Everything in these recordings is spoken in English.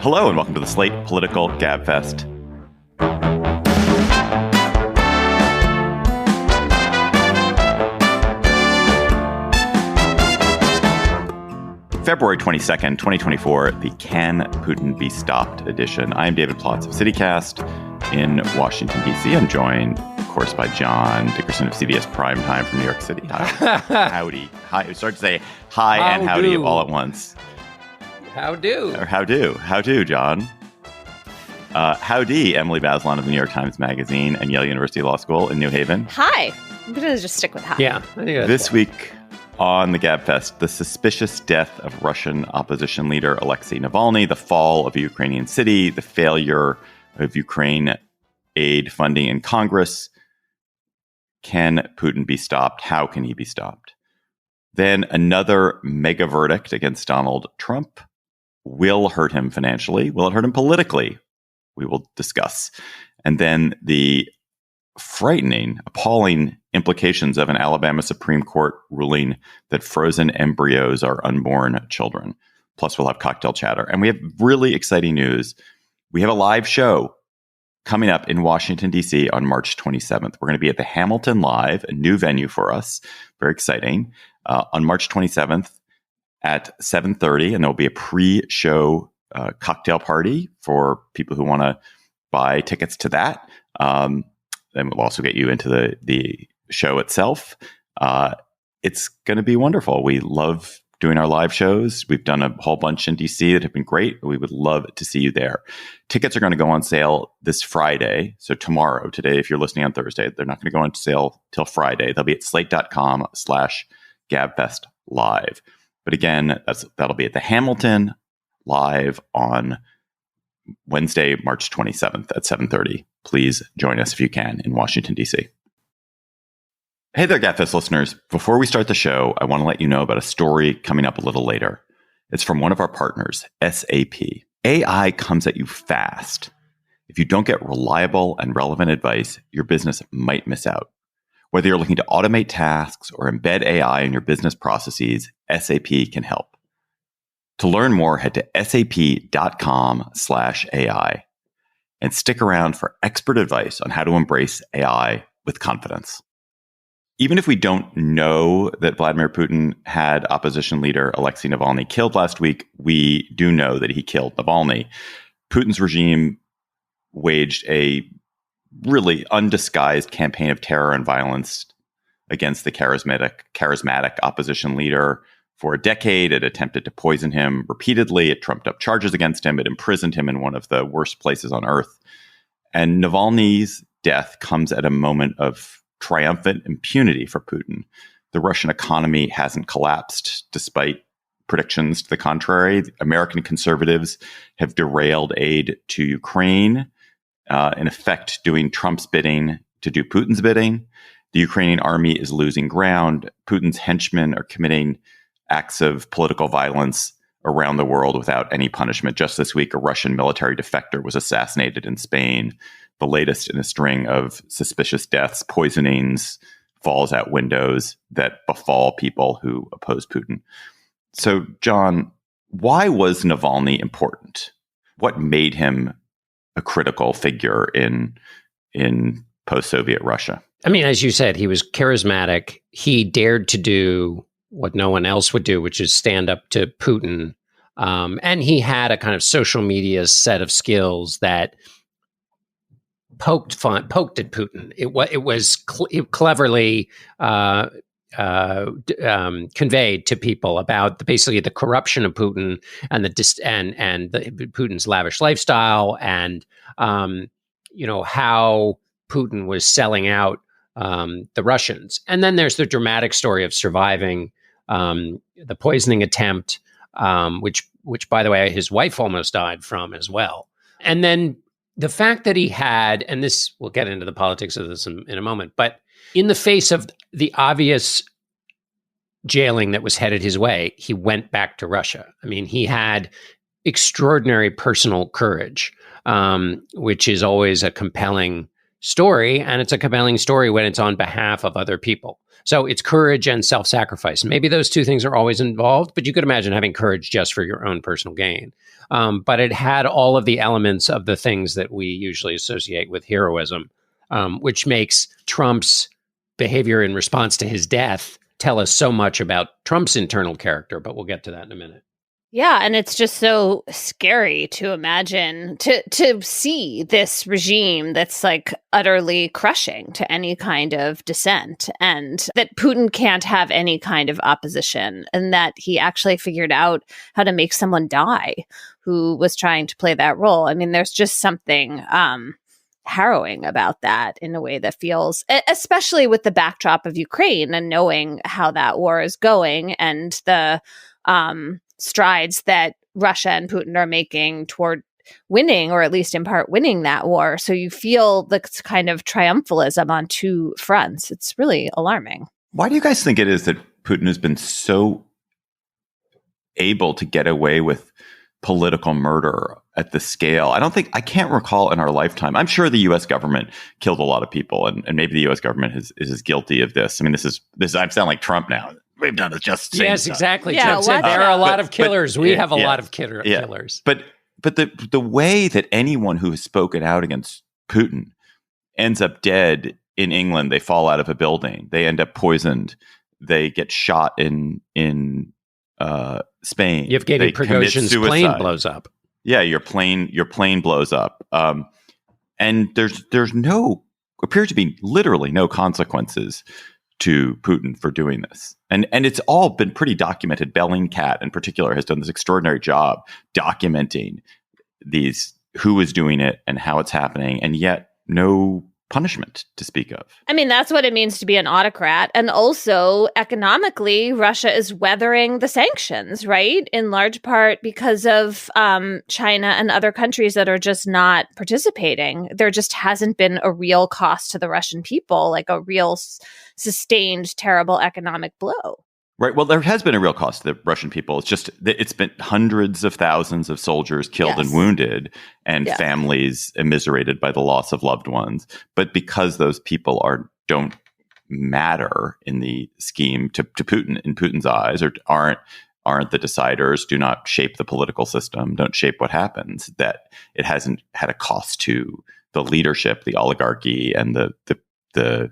Hello and welcome to the Slate Political Gabfest. February 22nd, 2024, the Can Putin Be Stopped edition. I'm David Plotz of CityCast in Washington, D.C. I'm joined, of course, by John Dickerson of CBS Primetime from New York City. Howdy. Hi. I started to say hi and howdy all at once. How do? Or how do, John? Howdy, Emily Bazelon of the New York Times Magazine and Yale University Law School in New Haven. Hi. I'm going to just stick with hi. Yeah. I think this week on the Gabfest, the suspicious death of Russian opposition leader Alexei Navalny, the fall of a Ukrainian city, the failure of Ukraine aid funding in Congress. Can Putin be stopped? How can he be stopped? Then another mega verdict against Donald Trump will hurt him financially. Will it hurt him politically? We will discuss. And then the frightening, appalling implications of an Alabama Supreme Court ruling that frozen embryos are unborn children. Plus, we'll have cocktail chatter. And we have really exciting news. We have a live show coming up in Washington, D.C. on March 27th. We're going to be at the Hamilton Live, a new venue for us. Very exciting. On March 27th at 7:30, and there'll be a pre-show cocktail party for people who want to buy tickets to that. And we'll also get you into the show itself. It's going to be wonderful. We love doing our live shows. We've done a whole bunch in DC that have been great. We would love to see you there. Tickets are going to go on sale this Friday. So tomorrow, today, if you're listening on Thursday, they're not going to go on sale till Friday. They'll be at slate.com/Gabfest Live. But again, that'll be at the Hamilton Live on Wednesday, March 27th at 7:30. Please join us if you can in Washington, D.C. Hey there, Gabfest listeners. Before we start the show, I want to let you know about a story coming up a little later. It's from one of our partners, SAP. AI comes at you fast. If you don't get reliable and relevant advice, your business might miss out. Whether you're looking to automate tasks or embed AI in your business processes, SAP can help. To learn more, head to sap.com/AI and stick around for expert advice on how to embrace AI with confidence. Even if we don't know that Vladimir Putin had opposition leader Alexei Navalny killed last week, we do know that he killed Navalny. Putin's regime waged a really undisguised campaign of terror and violence against the charismatic opposition leader for a decade. It attempted to poison him repeatedly. It trumped up charges against him. It imprisoned him in one of the worst places on earth. And Navalny's death comes at a moment of triumphant impunity for Putin. The Russian economy hasn't collapsed despite predictions to the contrary. American conservatives have derailed aid to Ukraine, in effect doing Trump's bidding to do Putin's bidding. The Ukrainian army is losing ground. Putin's henchmen are committing acts of political violence around the world without any punishment. Just this week, a Russian military defector was assassinated in Spain, the latest in a string of suspicious deaths, poisonings, falls out windows that befall people who oppose Putin. So, John, why was Navalny important? What made him a critical figure in post-Soviet Russia? I mean, as you said, he was charismatic. He dared to do what no one else would do, which is stand up to Putin. And he had a kind of social media set of skills that poked at Putin. It was cleverly conveyed to people about basically the corruption of Putin and Putin's lavish lifestyle, and how Putin was selling out the Russians. And then there's the dramatic story of surviving the poisoning attempt, which by the way his wife almost died from as well. And then the fact that he had, and this, we'll get into the politics of this in a moment, but in the face of the obvious jailing that was headed his way, he went back to Russia. I mean, he had extraordinary personal courage, which is always a compelling story. And it's a compelling story when it's on behalf of other people. So it's courage and self-sacrifice. Maybe those two things are always involved, but you could imagine having courage just for your own personal gain. But it had all of the elements of the things that we usually associate with heroism, which makes Trump's behavior in response to his death tell us so much about Trump's internal character, but we'll get to that in a minute. Yeah, and it's just so scary to imagine, to see this regime that's like utterly crushing to any kind of dissent, and that Putin can't have any kind of opposition, and that he actually figured out how to make someone die who was trying to play that role. I mean, there's just something harrowing about that in a way that feels, especially with the backdrop of Ukraine and knowing how that war is going and the strides that Russia and Putin are making toward winning, or at least in part winning that war. So you feel this kind of triumphalism on two fronts. It's really alarming. Why do you guys think it is that Putin has been so able to get away with political murder at the scale? I can't recall in our lifetime. I'm sure the U.S. government killed a lot of people, and maybe the U.S. government is as guilty of this. I mean, this I sound like Trump now. We've done it just yes, stuff. Exactly. Yeah, Trump said there are a lot of killers. We have a lot of killers. But the way that anyone who has spoken out against Putin ends up dead in England, they fall out of a building, they end up poisoned, they get shot in Spain. Yevgeny Prigozhin's plane blows up. Yeah, your plane blows up, and there's appears to be literally no consequences to Putin for doing this. And it's all been pretty documented. Bellingcat in particular has done this extraordinary job documenting who is doing it and how it's happening, and yet no punishment to speak of. I mean, that's what it means to be an autocrat. And also economically, Russia is weathering the sanctions, right? In large part because of China and other countries that are just not participating. There just hasn't been a real cost to the Russian people, like a real sustained, terrible economic blow. Right. Well, there has been a real cost to the Russian people. It's just that it's been hundreds of thousands of soldiers killed and wounded, and families immiserated by the loss of loved ones. But because those people don't matter in the scheme to Putin, in Putin's eyes, or aren't the deciders, do not shape the political system, don't shape what happens, that it hasn't had a cost to the leadership, the oligarchy, and the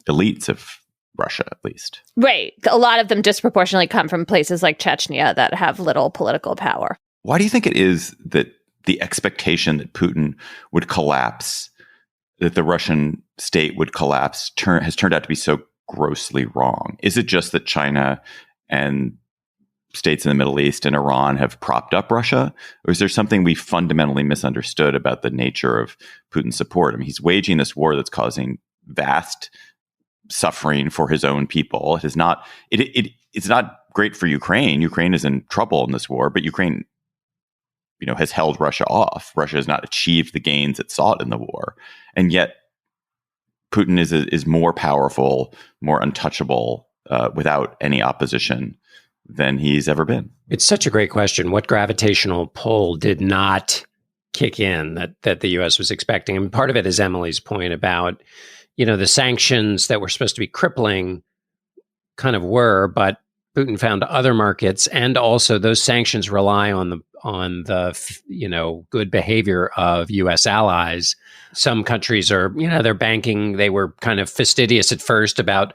elites of Russia, at least. Right. A lot of them disproportionately come from places like Chechnya that have little political power. Why do you think it is that the expectation that Putin would collapse, that the Russian state would collapse, has turned out to be so grossly wrong? Is it just that China and states in the Middle East and Iran have propped up Russia? Or is there something we fundamentally misunderstood about the nature of Putin's support? I mean, he's waging this war that's causing vast suffering for his own people. It's not great for Ukraine. Ukraine is in trouble in this war, but Ukraine, has held Russia off. Russia has not achieved the gains it sought in the war, and yet Putin is more powerful, more untouchable, without any opposition than he's ever been. It's such a great question. What gravitational pull did not kick in that the U.S. was expecting? And part of it is Emily's point about the sanctions that were supposed to be crippling kind of were, but Putin found other markets, and also those sanctions rely on the good behavior of U.S. allies. Some countries are, they're banking. They were kind of fastidious at first about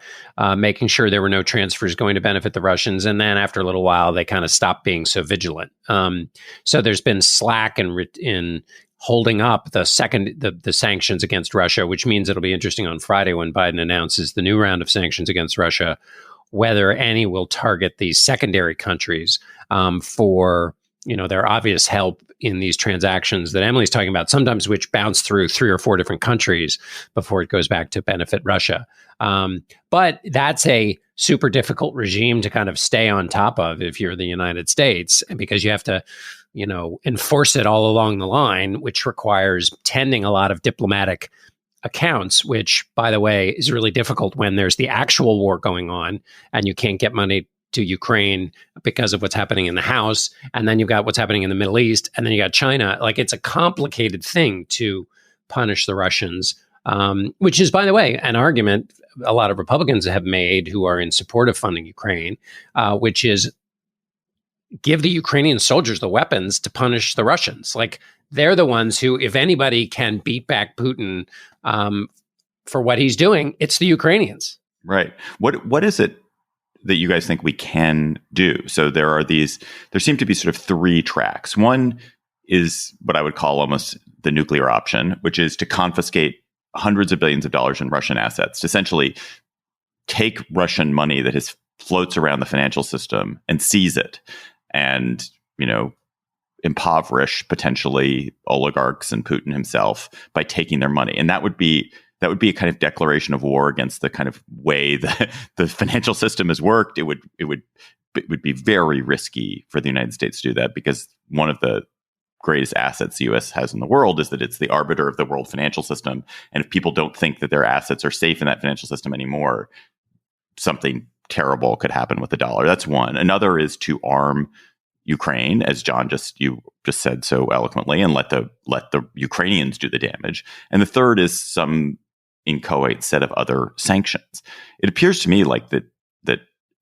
making sure there were no transfers going to benefit the Russians, and then after a little while, they kind of stopped being so vigilant. So there's been slack in holding up the sanctions against Russia, which means it'll be interesting on Friday when Biden announces the new round of sanctions against Russia, whether any will target these secondary countries for their obvious help in these transactions that Emily's talking about, sometimes which bounce through 3 or 4 different countries before it goes back to benefit Russia. But that's a super difficult regime to kind of stay on top of if you're the United States, because you have to enforce it all along the line, which requires tending a lot of diplomatic accounts, which, by the way, is really difficult when there's the actual war going on and you can't get money to Ukraine because of what's happening in the House. And then you've got what's happening in the Middle East. And then you got China. Like, it's a complicated thing to punish the Russians which is, by the way, an argument a lot of Republicans have made who are in support of funding Ukraine, which is give the Ukrainian soldiers the weapons to punish the Russians. Like, they're the ones who, if anybody can beat back Putin for what he's doing, it's the Ukrainians. Right. What is it that you guys think we can do? So there seem to be sort of three tracks. One is what I would call almost the nuclear option, which is to confiscate hundreds of billions of dollars in Russian assets, to essentially take Russian money that floats around the financial system and seize it, and, impoverish potentially oligarchs and Putin himself by taking their money. And that would be a kind of declaration of war against the kind of way that the financial system has worked. It would be very risky for the United States to do that, because one of the greatest assets the U.S. has in the world is that it's the arbiter of the world financial system. And if people don't think that their assets are safe in that financial system anymore, something terrible could happen with the dollar. That's one. Another is to arm Ukraine, as John you just said so eloquently, and let the Ukrainians do the damage. And the third is some inchoate set of other sanctions. It appears to me like that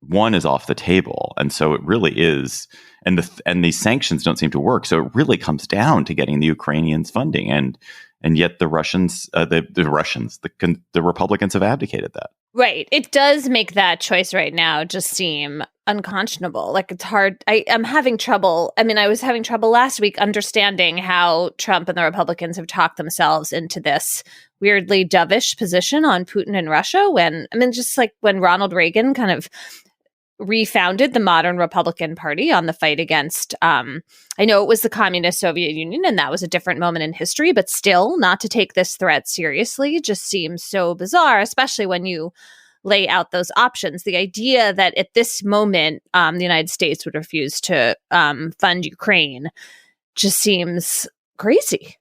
one is off the table, and so it really is. And these sanctions don't seem to work. So it really comes down to getting the Ukrainians funding, and yet the Russians, the Republicans have abdicated that. Right. It does make that choice right now just seem unconscionable. Like, it's hard. I'm having trouble. I mean, I was having trouble last week understanding how Trump and the Republicans have talked themselves into this weirdly dovish position on Putin and Russia just like when Ronald Reagan kind of refounded the modern Republican Party on the fight against, I know it was the communist Soviet Union, and that was a different moment in history, but still, not to take this threat seriously just seems so bizarre, especially when you lay out those options. The idea that at this moment, the United States would refuse to fund Ukraine just seems crazy,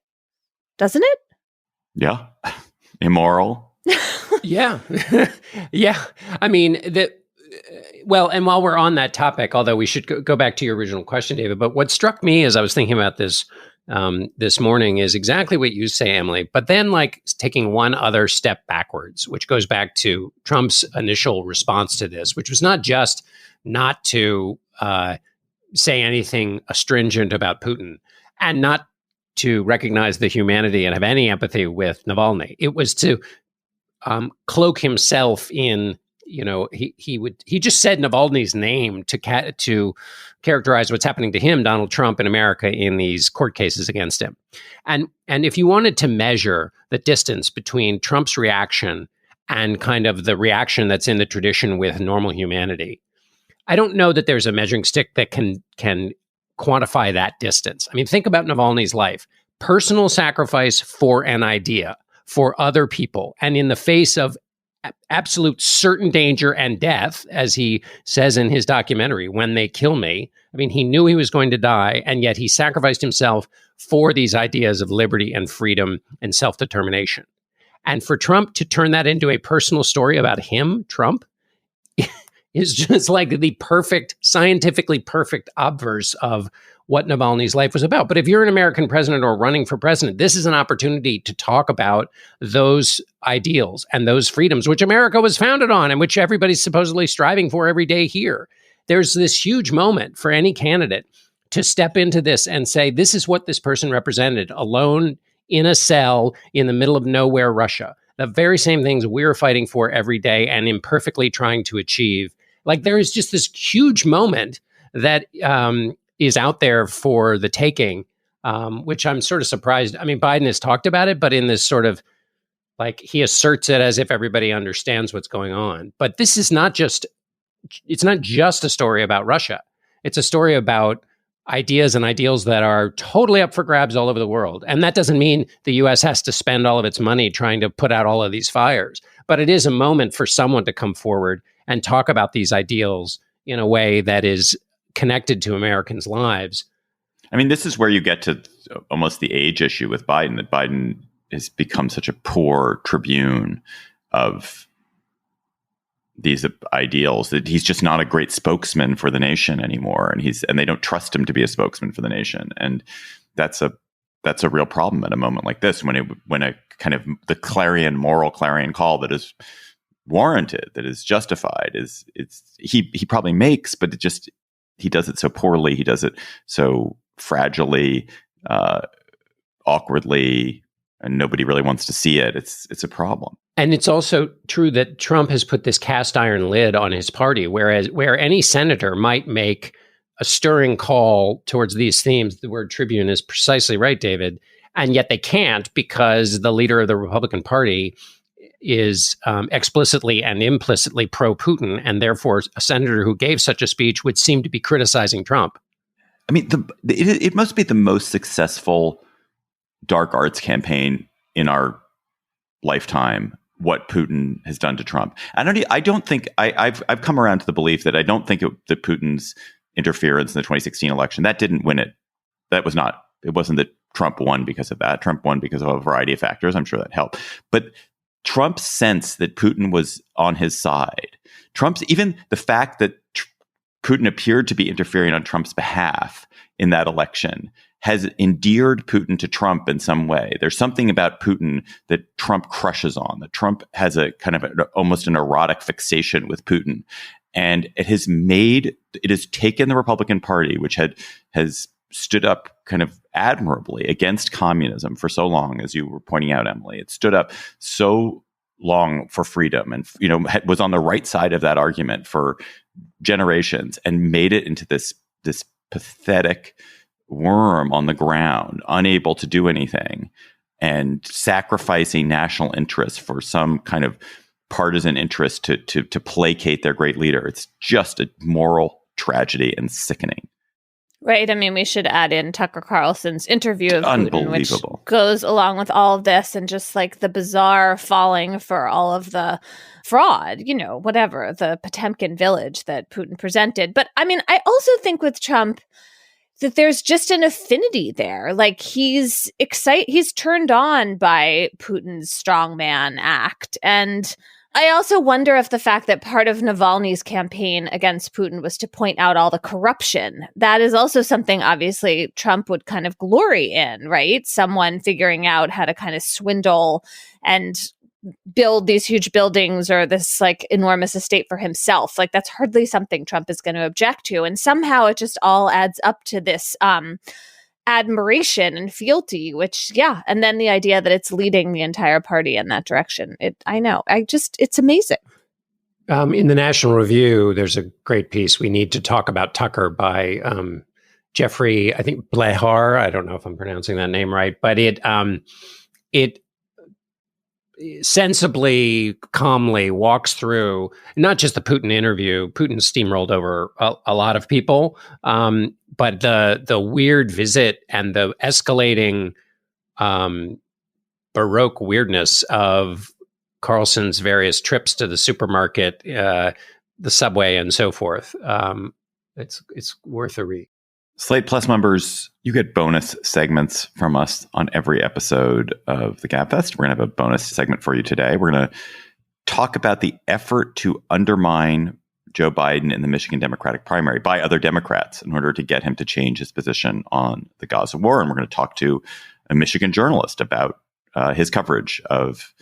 doesn't it? Yeah. Immoral. Yeah. Yeah. I mean, well, and while we're on that topic, although we should go back to your original question, David, but what struck me as I was thinking about this this morning is exactly what you say, Emily, but then like taking one other step backwards, which goes back to Trump's initial response to this, which was not just not to say anything astringent about Putin and not to recognize the humanity and have any empathy with Navalny. It was to cloak himself in, he just said Navalny's name to characterize what's happening to him, Donald Trump, in America in these court cases against him. And if you wanted to measure the distance between Trump's reaction and kind of the reaction that's in the tradition with normal humanity, I don't know that there's a measuring stick that can quantify that distance. I mean, think about Navalny's life. Personal sacrifice for an idea, for other people, and in the face of absolute certain danger and death, as he says in his documentary, "When They Kill Me." I mean, he knew he was going to die, and yet he sacrificed himself for these ideas of liberty and freedom and self-determination. And for Trump to turn that into a personal story about him, Trump, is just like the perfect, scientifically perfect obverse of what Navalny's life was about. But if you're an American president or running for president, this is an opportunity to talk about those ideals and those freedoms, which America was founded on and which everybody's supposedly striving for every day here. There's this huge moment for any candidate to step into this and say, this is what this person represented, alone in a cell in the middle of nowhere, Russia. The very same things we're fighting for every day and imperfectly trying to achieve. Like, there is just this huge moment that is out there for the taking, which I'm sort of surprised. I mean, Biden has talked about it, but in this sort of, like, he asserts it as if everybody understands what's going on. But this is it's not just a story about Russia. It's a story about ideas and ideals that are totally up for grabs all over the world. And that doesn't mean the U.S. has to spend all of its money trying to put out all of these fires. But it is a moment for someone to come forward and talk about these ideals in a way that is connected to Americans' lives. I mean, this is where you get to almost the age issue with Biden, that Biden has become such a poor tribune of these ideals that he's just not a great spokesman for the nation anymore. And they don't trust him to be a spokesman for the nation. And that's a real problem at a moment like this, when a kind of the moral clarion call that is warranted, that is justified, he probably makes, but he does it so poorly, he does it so fragilely, awkwardly, and nobody really wants to see it. It's a problem. And it's also true that Trump has put this cast iron lid on his party, where any senator might make a stirring call towards these themes. The word tribune is precisely right, David. And yet they can't, because the leader of the Republican Party is explicitly and implicitly pro-Putin. And therefore, a senator who gave such a speech would seem to be criticizing Trump. I mean, it must be the most successful dark arts campaign in our lifetime, what Putin has done to Trump. I don't think I've come around to the belief that I don't think that Putin's interference in the 2016 election, that didn't win it. It wasn't that Trump won because of that. Trump won because of a variety of factors. I'm sure that helped. But Trump's sense that Putin was on his side, even the fact that Putin appeared to be interfering on Trump's behalf in that election has endeared Putin to Trump in some way. There's something about Putin that Trump crushes on, that Trump has a kind of almost an erotic fixation with Putin. And it has taken the Republican Party, which has stood up kind of admirably against communism for so long, as you were pointing out, Emily. It stood up so long for freedom and, was on the right side of that argument for generations, and made it into this pathetic worm on the ground, unable to do anything, and sacrificing national interests for some kind of partisan interest to placate their great leader. It's just a moral tragedy and sickening. Right. I mean, we should add in Tucker Carlson's interview of Putin, which Unbelievable. goes along with all of this, and just like the bizarre falling for all of the fraud, whatever, the Potemkin village that Putin presented. But I mean, I also think with Trump that there's just an affinity there. Like, he's turned on by Putin's strongman act. And I also wonder if the fact that part of Navalny's campaign against Putin was to point out all the corruption, that is also something obviously Trump would kind of glory in, right? Someone figuring out how to kind of swindle and build these huge buildings or this like enormous estate for himself. Like, that's hardly something Trump is going to object to. And somehow it just all adds up to this admiration and fealty, which, and then the idea that it's leading the entire party in that direction. It's amazing. In the National Review, there's a great piece, "We Need to Talk About Tucker," by Jeffrey, I think Blehar. I don't know if I'm pronouncing that name right, but it sensibly, calmly walks through not just the Putin interview. Putin steamrolled over a lot of people, but the weird visit and the escalating Baroque weirdness of Carlson's various trips to the supermarket, the subway, and so forth. It's worth a read. Slate Plus members, you get bonus segments from us on every episode of the Gabfest. We're going to have a bonus segment for you today. We're going to talk about the effort to undermine Joe Biden in the Michigan Democratic primary by other Democrats in order to get him to change his position on the Gaza war. And we're going to talk to a Michigan journalist about his coverage of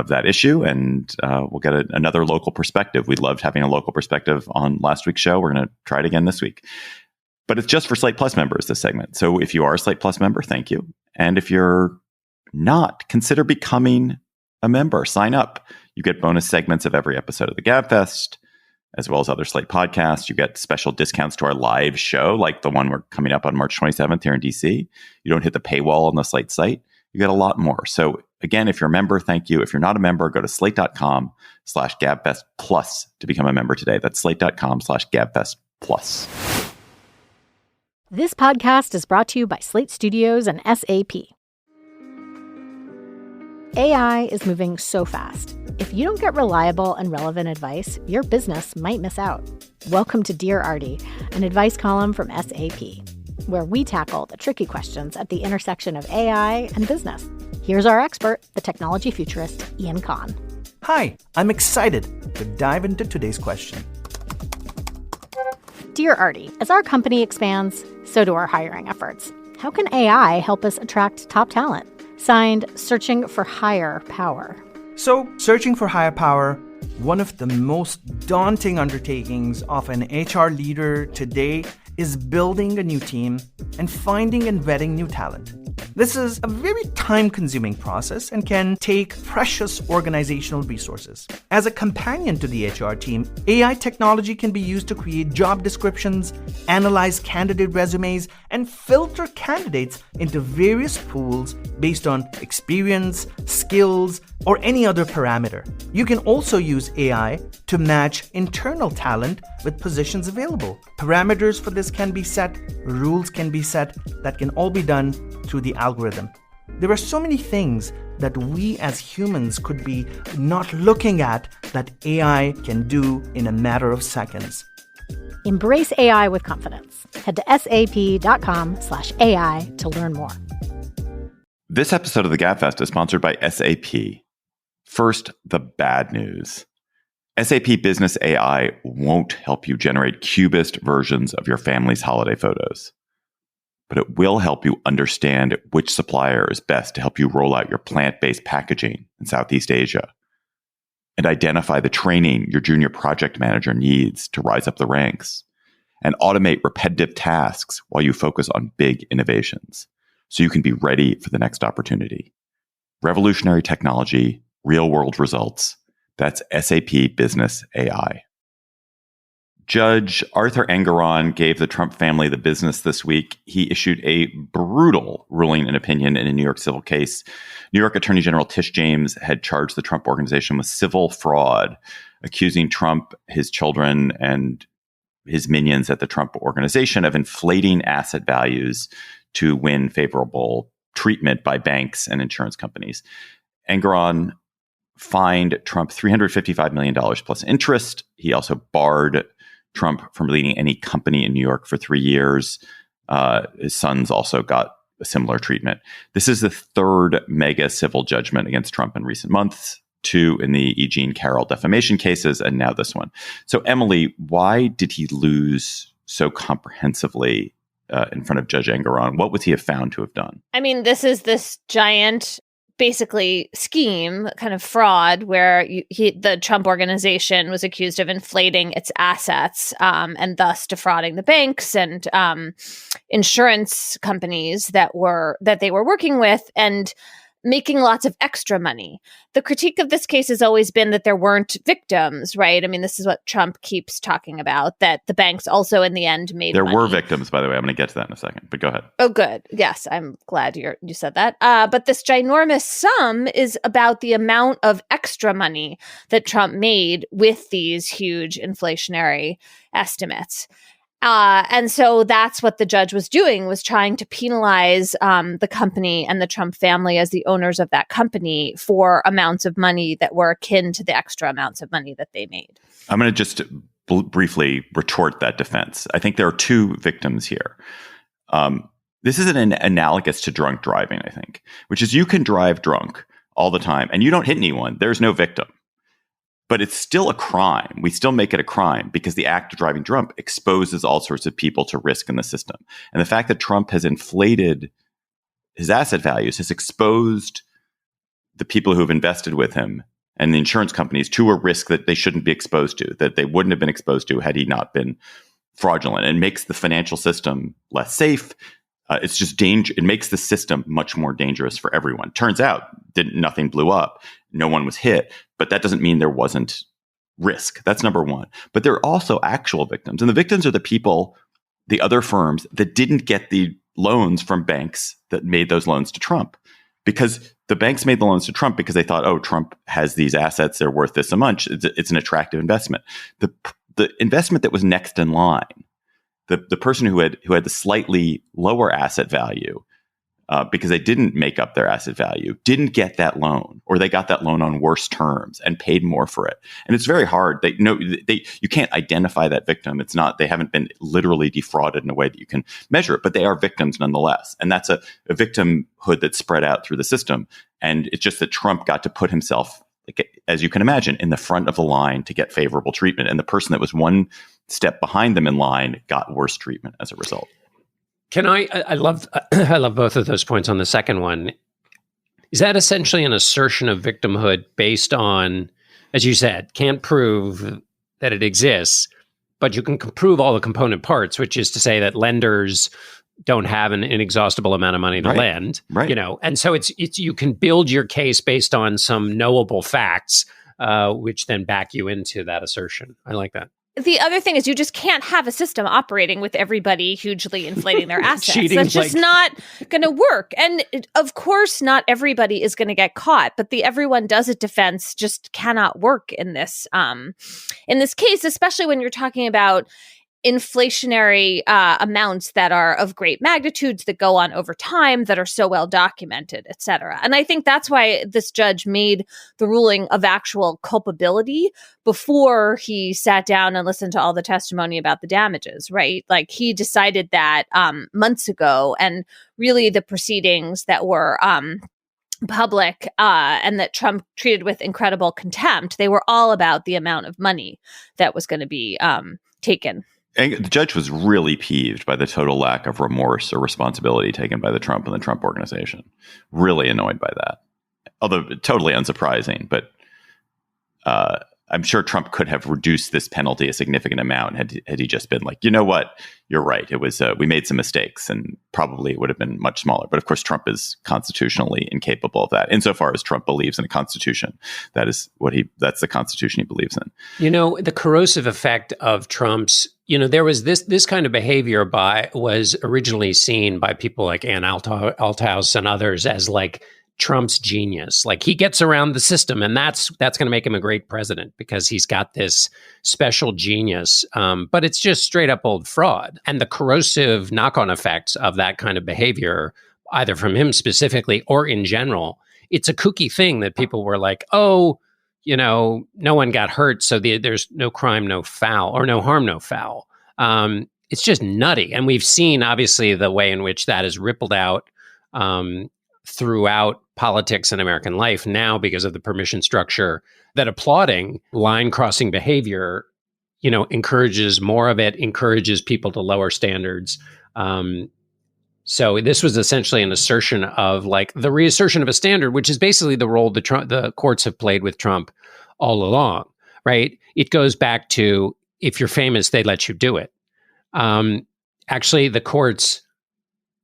that issue. And we'll get another local perspective. We loved having a local perspective on last week's show. We're going to try it again this week. But it's just for Slate Plus members, this segment. So if you are a Slate Plus member, thank you. And if you're not, consider becoming a member. Sign up. You get bonus segments of every episode of the Gabfest, as well as other Slate podcasts. You get special discounts to our live show, like the one we're coming up on March 27th here in DC. You don't hit the paywall on the Slate site. You get a lot more. So again, if you're a member, thank you. If you're not a member, go to slate.com/Gabfest Plus to become a member today. That's slate.com/Gabfest Plus. This podcast is brought to you by Slate Studios and SAP. AI is moving so fast. If you don't get reliable and relevant advice, your business might miss out. Welcome to Dear Artie, an advice column from SAP, where we tackle the tricky questions at the intersection of AI and business. Here's our expert, the technology futurist, Ian Kahn. Hi, I'm excited to dive into today's question. Dear Artie, as our company expands, so do our hiring efforts. How can AI help us attract top talent? Signed, Searching for Higher Power. So, searching for higher power, one of the most daunting undertakings of an HR leader today is building a new team and finding and vetting new talent. This is a very time-consuming process and can take precious organizational resources. As a companion to the HR team, AI technology can be used to create job descriptions, analyze candidate resumes, and filter candidates into various pools based on experience, skills, or any other parameter. You can also use AI to match internal talent with positions available. Parameters for this can be set, rules can be set, that can all be done through the algorithm. There are so many things that we as humans could be not looking at that AI can do in a matter of seconds. Embrace AI with confidence. Head to sap.com/AI to learn more. This episode of the Gabfest is sponsored by SAP. First, the bad news. SAP Business AI won't help you generate cubist versions of your family's holiday photos, but it will help you understand which supplier is best to help you roll out your plant-based packaging in Southeast Asia, and identify the training your junior project manager needs to rise up the ranks, and automate repetitive tasks while you focus on big innovations, so you can be ready for the next opportunity. Revolutionary technology, real-world results. That's SAP Business AI. Judge Arthur Engoron gave the Trump family the business this week. He issued a brutal ruling and opinion in a New York civil case. New York Attorney General Tish James had charged the Trump organization with civil fraud, accusing Trump, his children, and his minions at the Trump organization of inflating asset values to win favorable treatment by banks and insurance companies. Engoron fined Trump $355 million plus interest. He also barred Trump from leading any company in New York for 3 years. His sons also got a similar treatment. This is the third mega civil judgment against Trump in recent months, 2 in the E. Jean Carroll defamation cases, and now this one. So, Emily, why did he lose so comprehensively in front of Judge Engoron? What would he have found to have done? I mean, this giant basically scheme, kind of fraud, where the Trump organization was accused of inflating its assets and thus defrauding the banks and insurance companies that they were working with and making lots of extra money. The critique of this case has always been that there weren't victims, right? I mean, this is what Trump keeps talking about, that the banks also in the end made money. There were victims, by the way. I'm going to get to that in a second, but go ahead. Oh, good. Yes, I'm glad you said that. But this ginormous sum is about the amount of extra money that Trump made with these huge inflationary estimates. And so that's what the judge was doing, was trying to penalize the company and the Trump family as the owners of that company for amounts of money that were akin to the extra amounts of money that they made. I'm going to just briefly retort that defense. I think there are 2 victims here. This is an analogous to drunk driving, I think, which is you can drive drunk all the time and you don't hit anyone. There's no victim. But it's still a crime. We still make it a crime because the act of driving drunk exposes all sorts of people to risk in the system. And the fact that Trump has inflated his asset values has exposed the people who have invested with him and the insurance companies to a risk that they shouldn't be exposed to, that they wouldn't have been exposed to had he not been fraudulent, and makes the financial system less safe. It's just danger. It makes the system much more dangerous for everyone. Turns out nothing blew up. No one was hit, but that doesn't mean there wasn't risk. That's number one. But there are also actual victims. And the victims are the people, the other firms that didn't get the loans from banks that made those loans to Trump. Because the banks made the loans to Trump because they thought, oh, Trump has these assets, they're worth this much. It's an attractive investment. The investment that was next in line, the person who had the slightly lower asset value, because they didn't make up their asset value, didn't get that loan, or they got that loan on worse terms and paid more for it. And it's very hard. You can't identify that victim. It's not, they haven't been literally defrauded in a way that you can measure it, but they are victims nonetheless. And that's a victimhood that's spread out through the system. And it's just that Trump got to put himself, as you can imagine, in the front of the line to get favorable treatment. And the person that was one step behind them in line got worse treatment as a result. I love both of those points on the second one. Is that essentially an assertion of victimhood based on, as you said, can't prove that it exists, but you can prove all the component parts, which is to say that lenders don't have an inexhaustible amount of money to lend, and so it's you can build your case based on some knowable facts, which then back you into that assertion. I like that. The other thing is you just can't have a system operating with everybody hugely inflating their assets. Cheating, That's just not going to work. And of course, not everybody is going to get caught, but the everyone does it defense just cannot work in this case, especially when you're talking about inflationary amounts that are of great magnitudes that go on over time that are so well documented, et cetera. And I think that's why this judge made the ruling of actual culpability before he sat down and listened to all the testimony about the damages, right? Like he decided that months ago, and really the proceedings that were public and that Trump treated with incredible contempt, they were all about the amount of money that was going to be taken. And the judge was really peeved by the total lack of remorse or responsibility taken by the Trump and the Trump organization. Really annoyed by that. Although totally unsurprising, but I'm sure Trump could have reduced this penalty a significant amount had he just been like, you know what, you're right. It was we made some mistakes, and probably it would have been much smaller. But of course, Trump is constitutionally incapable of that. Insofar as Trump believes in a constitution, that's the constitution he believes in. You know, the corrosive effect of Trump's, there was this kind of behavior was originally seen by people like Ann Althouse and others as like Trump's genius. Like he gets around the system, and that's going to make him a great president because he's got this special genius. But it's just straight up old fraud. And the corrosive knock-on effects of that kind of behavior, either from him specifically or in general, it's a kooky thing that people were like, oh, no one got hurt, so there's no crime, no foul, or no harm, no foul. It's just nutty. And we've seen, obviously, the way in which that has rippled out throughout politics and American life now because of the permission structure, that applauding line-crossing behavior, encourages more of it, encourages people to lower standards. So this was essentially an assertion of like the reassertion of a standard, which is basically the role the courts have played with Trump all along, right? It goes back to, if you're famous, they let you do it. Actually, the courts,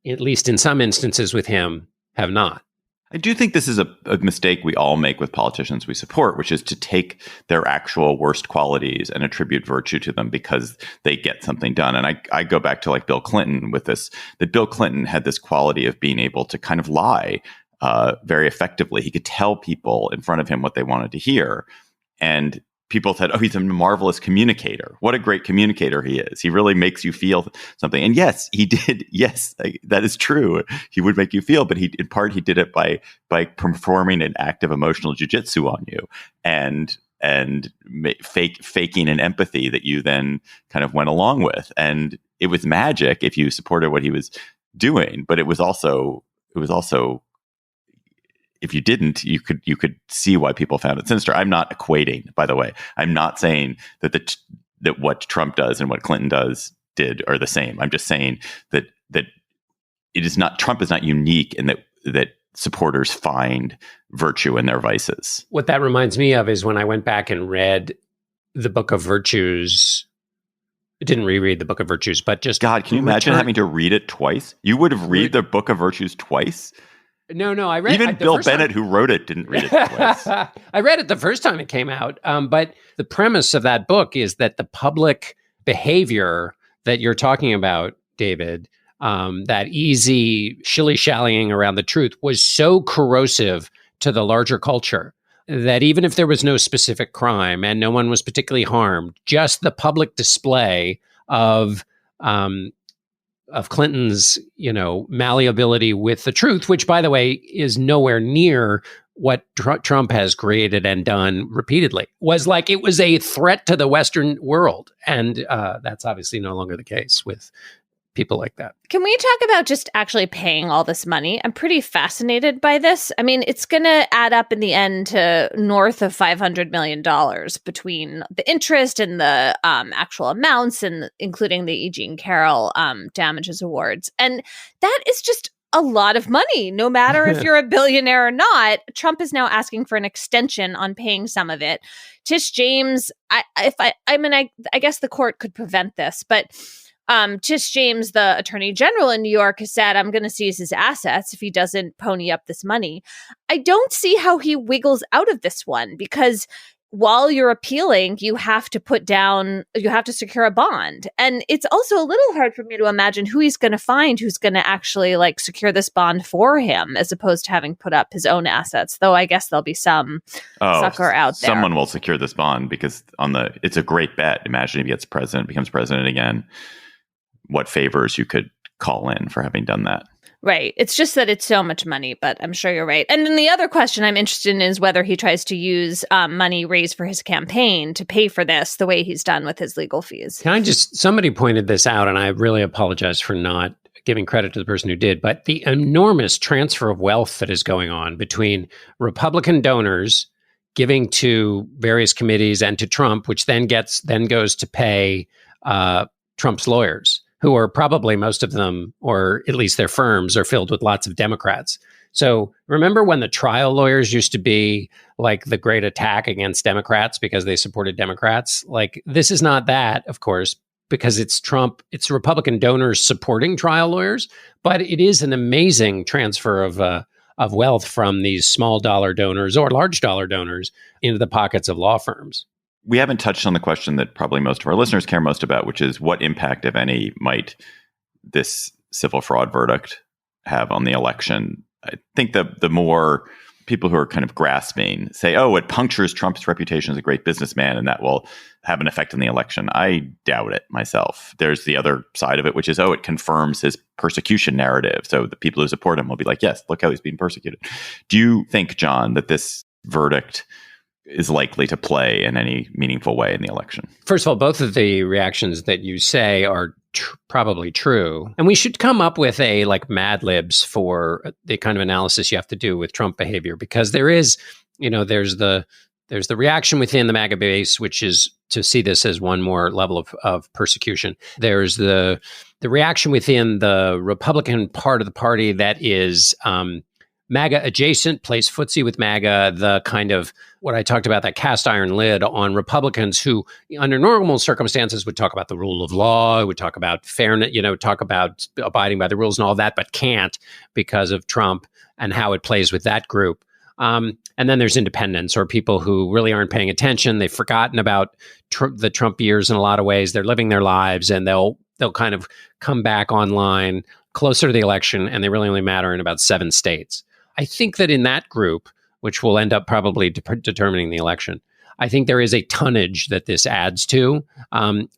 at least in some instances with him, have not. I do think this is a mistake we all make with politicians we support, which is to take their actual worst qualities and attribute virtue to them because they get something done. And I go back to like Bill Clinton with this, that Bill Clinton had this quality of being able to kind of lie very effectively. He could tell people in front of him what they wanted to hear. And people said, oh, he's a marvelous communicator. What a great communicator he is. He really makes you feel something. And yes, he did. Yes, that is true. He would make you feel, but in part, he did it by performing an act of emotional jujitsu on you and faking an empathy that you then kind of went along with. And it was magic if you supported what he was doing, but it was also if you didn't, you could see why people found it sinister. I'm not equating, by the way. I'm not saying that that what Trump does and what Clinton did are the same. I'm just saying that it is not, Trump is not unique in that supporters find virtue in their vices. What that reminds me of is when I went back and read the Book of Virtues. I didn't reread the Book of Virtues, but just God, can you imagine having to read it twice? You would have read the Book of Virtues twice? No, I read even Bill Bennett, who wrote it, didn't read it twice. I read it the first time it came out. But the premise of that book is that the public behavior that you're talking about, David, that easy shilly-shallying around the truth was so corrosive to the larger culture that even if there was no specific crime and no one was particularly harmed, just the public display of Clinton's, malleability with the truth, which, by the way, is nowhere near what Trump has created and done repeatedly, was like it was a threat to the Western world. And that's obviously no longer the case with people like that. Can we talk about just actually paying all this money? I'm pretty fascinated by this. I mean, it's going to add up in the end to north of $500 million between the interest and the actual amounts, and including the E. Jean Carroll damages awards. And that is just a lot of money, no matter if you're a billionaire or not. Trump is now asking for an extension on paying some of it. Tish James, I guess the court could prevent this, but Tish James, the attorney general in New York, has said, I'm going to seize his assets if he doesn't pony up this money. I don't see how he wiggles out of this one, because while you're appealing, you have to secure a bond. And it's also a little hard for me to imagine who he's going to find who's going to actually like secure this bond for him, as opposed to having put up his own assets. Though I guess there'll be some sucker out there. Someone will secure this bond, because it's a great bet. Imagine if he becomes president again, what favors you could call in for having done that. Right. It's just that it's so much money, but I'm sure you're right. And then the other question I'm interested in is whether he tries to use money raised for his campaign to pay for this the way he's done with his legal fees. Somebody pointed this out, and I really apologize for not giving credit to the person who did, but the enormous transfer of wealth that is going on between Republican donors giving to various committees and to Trump, which then goes to pay Trump's lawyers, who are probably, most of them, or at least their firms, are filled with lots of Democrats. So remember when the trial lawyers used to be like the great attack against Democrats because they supported Democrats? Like, this is not that, of course, because it's Trump, it's Republican donors supporting trial lawyers, but it is an amazing transfer of wealth from these small dollar donors or large dollar donors into the pockets of law firms. We haven't touched on the question that probably most of our listeners care most about, which is what impact, if any, might this civil fraud verdict have on the election? I think the more people who are kind of grasping say, oh, it punctures Trump's reputation as a great businessman and that will have an effect on the election. I doubt it myself. There's the other side of it, which is, it confirms his persecution narrative. So the people who support him will be like, yes, look how he's being persecuted. Do you think, John, that this verdict is likely to play in any meaningful way in the election? First of all, both of the reactions that you say are probably true. And we should come up with a Mad Libs for the kind of analysis you have to do with Trump behavior, because there is, there's the reaction within the MAGA base, which is to see this as one more level of persecution. There's the reaction within the Republican part of the party that is MAGA adjacent, plays footsie with MAGA, the kind of what I talked about, that cast iron lid on Republicans who, under normal circumstances, would talk about the rule of law, would talk about fairness, talk about abiding by the rules and all that, but can't because of Trump and how it plays with that group. And then there's independents, or people who really aren't paying attention. They've forgotten about the Trump years in a lot of ways. They're living their lives, and they'll kind of come back online closer to the election, and they really only matter in about 7 states. I think that in that group, which will end up probably determining the election, I think there is a tonnage that this adds to,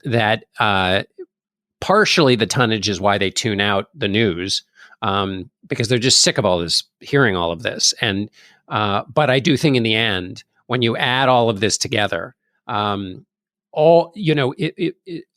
that partially the tonnage is why they tune out the news, because they're just sick of all this, hearing all of this. And but I do think in the end, when you add all of this together,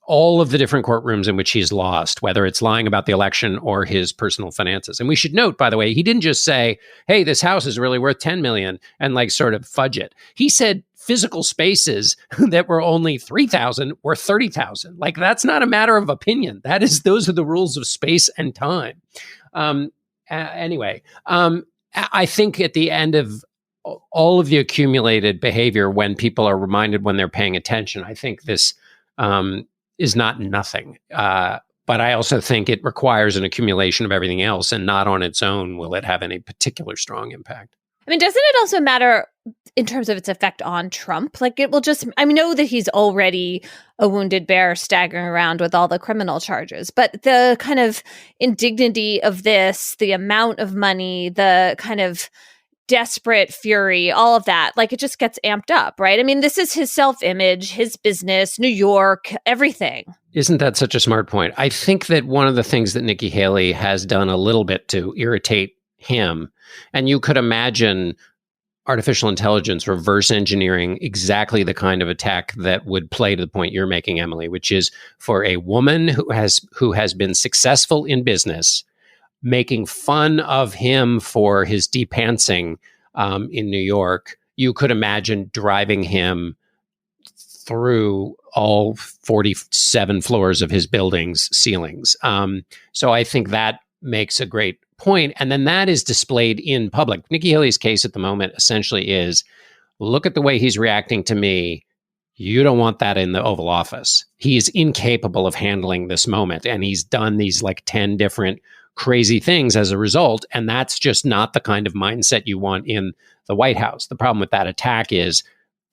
all of the different courtrooms in which he's lost, whether it's lying about the election or his personal finances. And we should note, by the way, he didn't just say, hey, this house is really worth 10 million and sort of fudge it. He said physical spaces that were only 3,000 were 30,000. That's not a matter of opinion. Those are the rules of space and time. Anyway, I think at the end of all of the accumulated behavior, when people are reminded when they're paying attention, I think this is not nothing. But I also think it requires an accumulation of everything else, and not on its own will it have any particular strong impact. I mean, doesn't it also matter in terms of its effect on Trump? It will just, I know that he's already a wounded bear staggering around with all the criminal charges, but the kind of indignity of this, the amount of money, the kind of desperate fury, all of that, it just gets amped up, right? I mean, this is his self-image, his business, New York, everything. Isn't that such a smart point? I think that one of the things that Nikki Haley has done a little bit to irritate him, and you could imagine artificial intelligence reverse engineering exactly the kind of attack that would play to the point you're making, Emily, which is for a woman who has been successful in business, making fun of him for his depantsing in New York. You could imagine driving him through all 47 floors of his building's ceilings. So I think that makes a great point. And then that is displayed in public. Nikki Haley's case at the moment essentially is, look at the way he's reacting to me. You don't want that in the Oval Office. He is incapable of handling this moment. And he's done these like 10 different crazy things as a result. And that's just not the kind of mindset you want in the White House. The problem with that attack is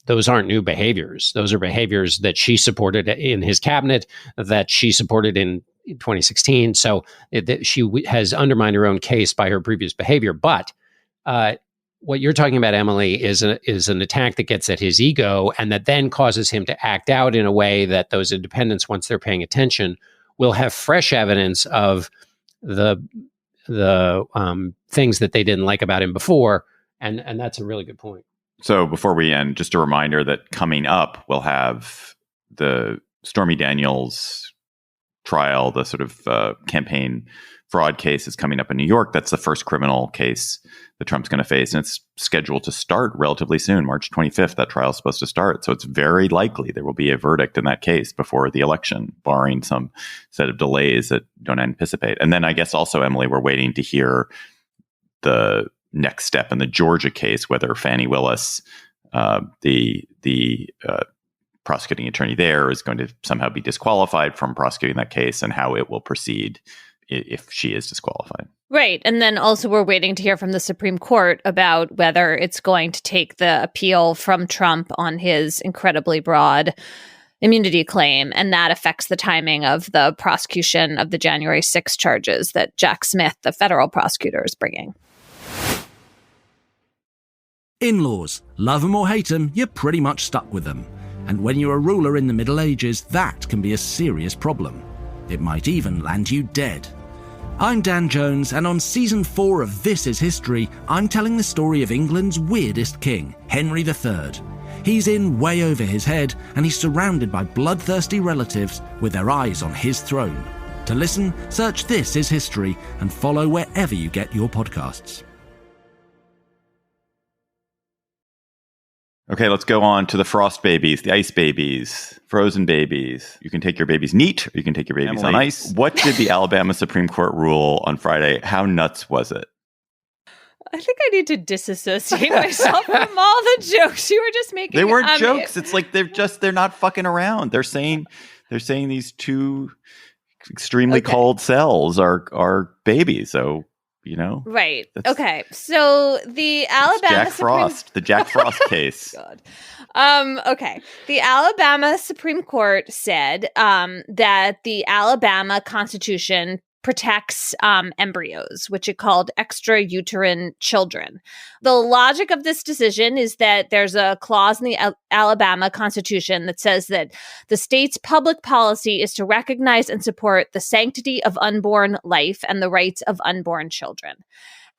those aren't new behaviors. Those are behaviors that she supported in his cabinet, that she supported in 2016. So she has undermined her own case by her previous behavior. But what you're talking about, Emily, is an attack that gets at his ego and that then causes him to act out in a way that those independents, once they're paying attention, will have fresh evidence of the things that they didn't like about him before. And that's a really good point. So before we end, just a reminder that coming up, we'll have the Stormy Daniels trial, the sort of campaign fraud case is coming up in New York. That's the first criminal case that Trump's going to face. And it's scheduled to start relatively soon, March 25th. That trial is supposed to start. So it's very likely there will be a verdict in that case before the election, barring some set of delays that don't anticipate. And then I guess also, Emily, we're waiting to hear the next step in the Georgia case, whether Fani Willis, the prosecuting attorney there, is going to somehow be disqualified from prosecuting that case, and how it will proceed if she is disqualified. Right. And then also we're waiting to hear from the Supreme Court about whether it's going to take the appeal from Trump on his incredibly broad immunity claim. And that affects the timing of the prosecution of the January 6th charges that Jack Smith, the federal prosecutor, is bringing. In-laws. Love them or hate them, you're pretty much stuck with them. And when you're a ruler in the Middle Ages, that can be a serious problem. It might even land you dead. I'm Dan Jones, and on Season 4 of This Is History, I'm telling the story of England's weirdest king, Henry III. He's in way over his head, and he's surrounded by bloodthirsty relatives with their eyes on his throne. To listen, search This Is History and follow wherever you get your podcasts. Okay, let's go on to the frost babies, the ice babies, frozen babies. You can take your babies neat, or you can take your babies on ice. What did the Alabama Supreme Court rule on Friday? How nuts was it? I think I need to disassociate myself from all the jokes you were just making. They weren't jokes. It's like they're not fucking around. They're saying these two extremely cold cells are babies. So, you know. Right. Okay. So the Alabama the Jack Frost case. God. Okay. The Alabama Supreme Court said that the Alabama Constitution protects embryos, which it called extrauterine children. The logic of this decision is that there's a clause in the Alabama Constitution that says that the state's public policy is to recognize and support the sanctity of unborn life and the rights of unborn children.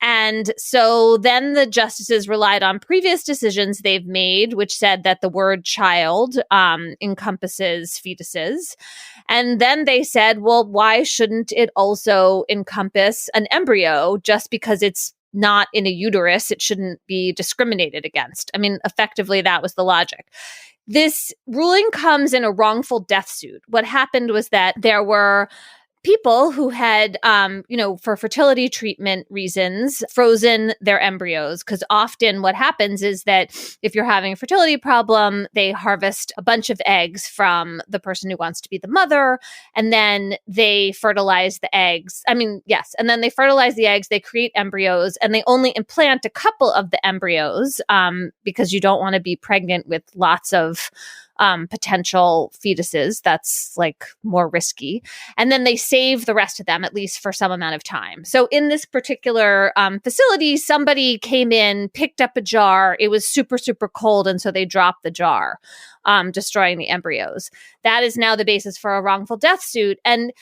And so then the justices relied on previous decisions they've made, which said that the word child encompasses fetuses. And then they said, well, why shouldn't it also encompass an embryo? Just because it's not in a uterus, it shouldn't be discriminated against. I mean, effectively, that was the logic. This ruling comes in a wrongful death suit. What happened was that there were people who had, for fertility treatment reasons, frozen their embryos. Because often what happens is that if you're having a fertility problem, they harvest a bunch of eggs from the person who wants to be the mother, and then they fertilize the eggs. And then they fertilize the eggs, they create embryos, and they only implant a couple of the embryos because you don't want to be pregnant with lots of potential fetuses. That's like more risky. And then they save the rest of them, at least for some amount of time. So in this particular facility, somebody came in, picked up a jar. It was super, super cold. And so they dropped the jar, destroying the embryos. That is now the basis for a wrongful death suit. And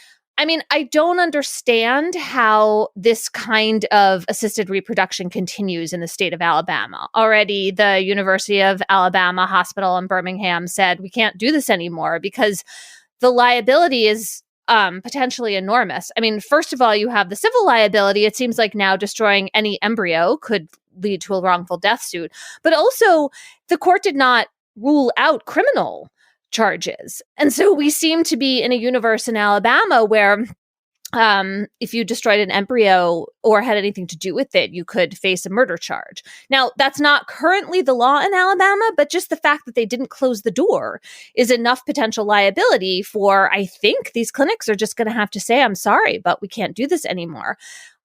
I don't understand how this kind of assisted reproduction continues in the state of Alabama. Already, the University of Alabama Hospital in Birmingham said we can't do this anymore because the liability is potentially enormous. First of all, you have the civil liability. It seems like now destroying any embryo could lead to a wrongful death suit. But also, the court did not rule out criminal charges. And so we seem to be in a universe in Alabama where if you destroyed an embryo or had anything to do with it, you could face a murder charge. Now, that's not currently the law in Alabama, but just the fact that they didn't close the door is enough potential liability for, I think these clinics are just going to have to say, I'm sorry, but we can't do this anymore.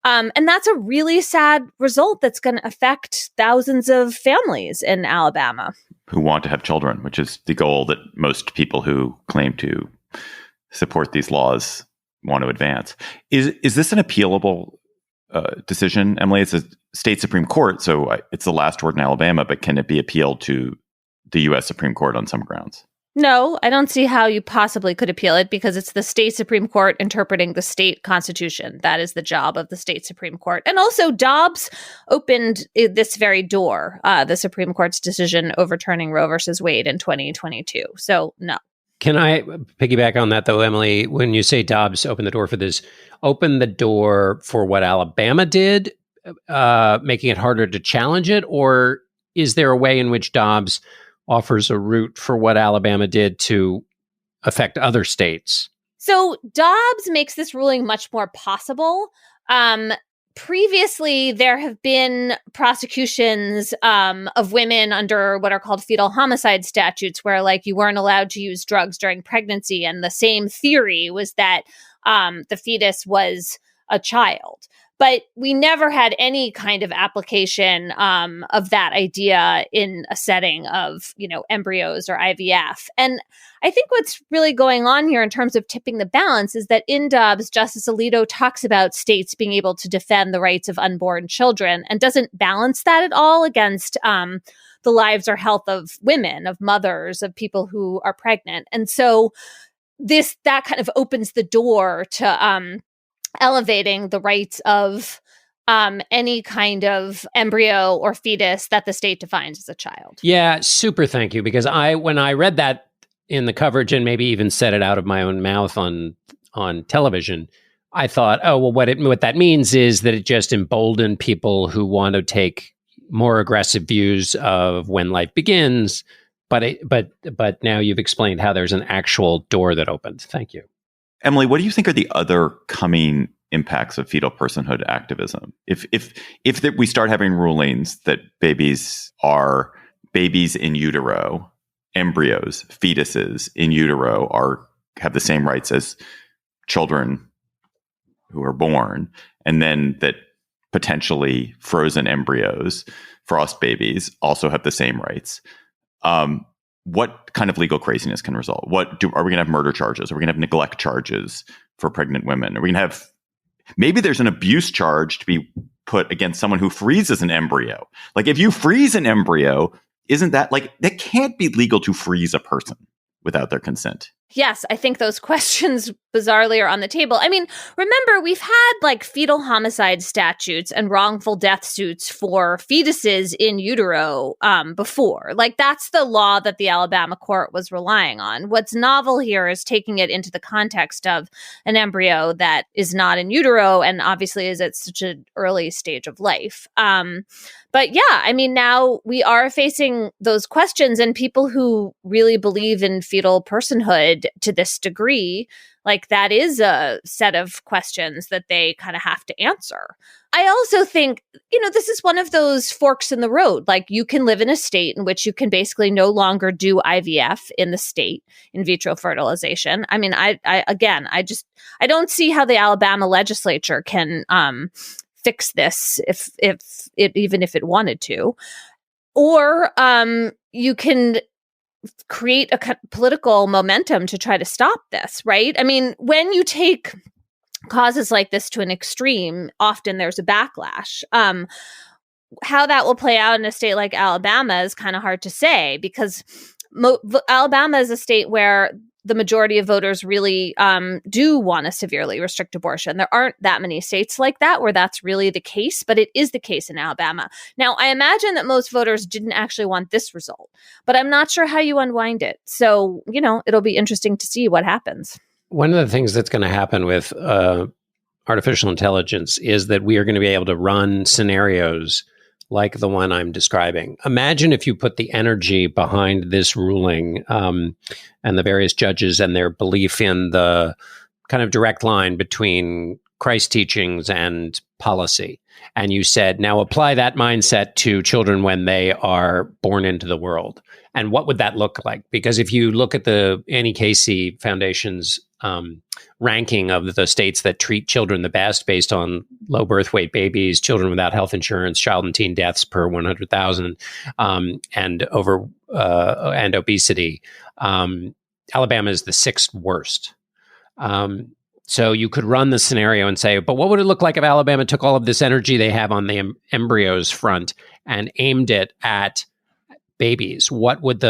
And that's a really sad result that's going to affect thousands of families in Alabama. Who want to have children, which is the goal that most people who claim to support these laws want to advance. Is this an appealable decision, Emily? It's a state Supreme Court, so it's the last word in Alabama, but can it be appealed to the U.S. Supreme Court on some grounds? No, I don't see how you possibly could appeal it because it's the state Supreme Court interpreting the state constitution. That is the job of the state Supreme Court. And also Dobbs opened this very door, the Supreme Court's decision overturning Roe versus Wade in 2022. So no. Can I piggyback on that, though, Emily? When you say Dobbs opened the door for this, open the door for what Alabama did, making it harder to challenge it? Or is there a way in which Dobbs offers a route for what Alabama did to affect other states? So Dobbs makes this ruling much more possible. Previously, there have been prosecutions of women under what are called fetal homicide statutes, where like you weren't allowed to use drugs during pregnancy. And the same theory was that the fetus was a child. But we never had any kind of application of that idea in a setting of, embryos or IVF. And I think what's really going on here in terms of tipping the balance is that in Dobbs, Justice Alito talks about states being able to defend the rights of unborn children and doesn't balance that at all against the lives or health of women, of mothers, of people who are pregnant. And so that kind of opens the door to elevating the rights of any kind of embryo or fetus that the state defines as a child. Yeah, super thank you. Because when I read that in the coverage and maybe even said it out of my own mouth on television, I thought, oh, well, what that means is that it just emboldened people who want to take more aggressive views of when life begins. But now you've explained how there's an actual door that opened. Thank you. Emily, what do you think are the other coming impacts of fetal personhood activism? If we start having rulings that babies are babies in utero, embryos, fetuses in utero have the same rights as children who are born, and then that potentially frozen embryos, frost babies, also have the same rights. What kind of legal craziness can result? Are we going to have murder charges? Are we going to have neglect charges for pregnant women? Are we going to have, maybe there's an abuse charge to be put against someone who freezes an embryo. Like if you freeze an embryo, isn't that that can't be legal to freeze a person without their consent? Yes, I think those questions bizarrely are on the table. I mean, remember, we've had fetal homicide statutes and wrongful death suits for fetuses in utero before. That's the law that the Alabama court was relying on. What's novel here is taking it into the context of an embryo that is not in utero and obviously is at such an early stage of life. But yeah, I mean, now we are facing those questions, and people who really believe in fetal personhood to this degree, that is a set of questions that they kind of have to answer. I also think, this is one of those forks in the road. You can live in a state in which you can basically no longer do IVF in the state, in vitro fertilization. I mean, I don't see how the Alabama legislature can fix this even if it wanted to. Or you can create a political momentum to try to stop this, right? I mean, when you take causes like this to an extreme, often there's a backlash. How that will play out in a state like Alabama is kind of hard to say, because Alabama is a state where the majority of voters really do want to severely restrict abortion. There aren't that many states like that where that's really the case, but it is the case in Alabama. Now, I imagine that most voters didn't actually want this result, but I'm not sure how you unwind it. So, it'll be interesting to see what happens. One of the things that's going to happen with artificial intelligence is that we are going to be able to run scenarios like the one I'm describing. Imagine if you put the energy behind this ruling and the various judges and their belief in the kind of direct line between Christ's teachings and policy. And you said, now apply that mindset to children when they are born into the world. And what would that look like? Because if you look at the Annie Casey Foundation's ranking of the states that treat children the best based on low birth weight babies, children without health insurance, child and teen deaths per 100,000, and obesity, Alabama is the sixth worst. So you could run the scenario and say, but what would it look like if Alabama took all of this energy they have on the embryos front and aimed it at babies? What would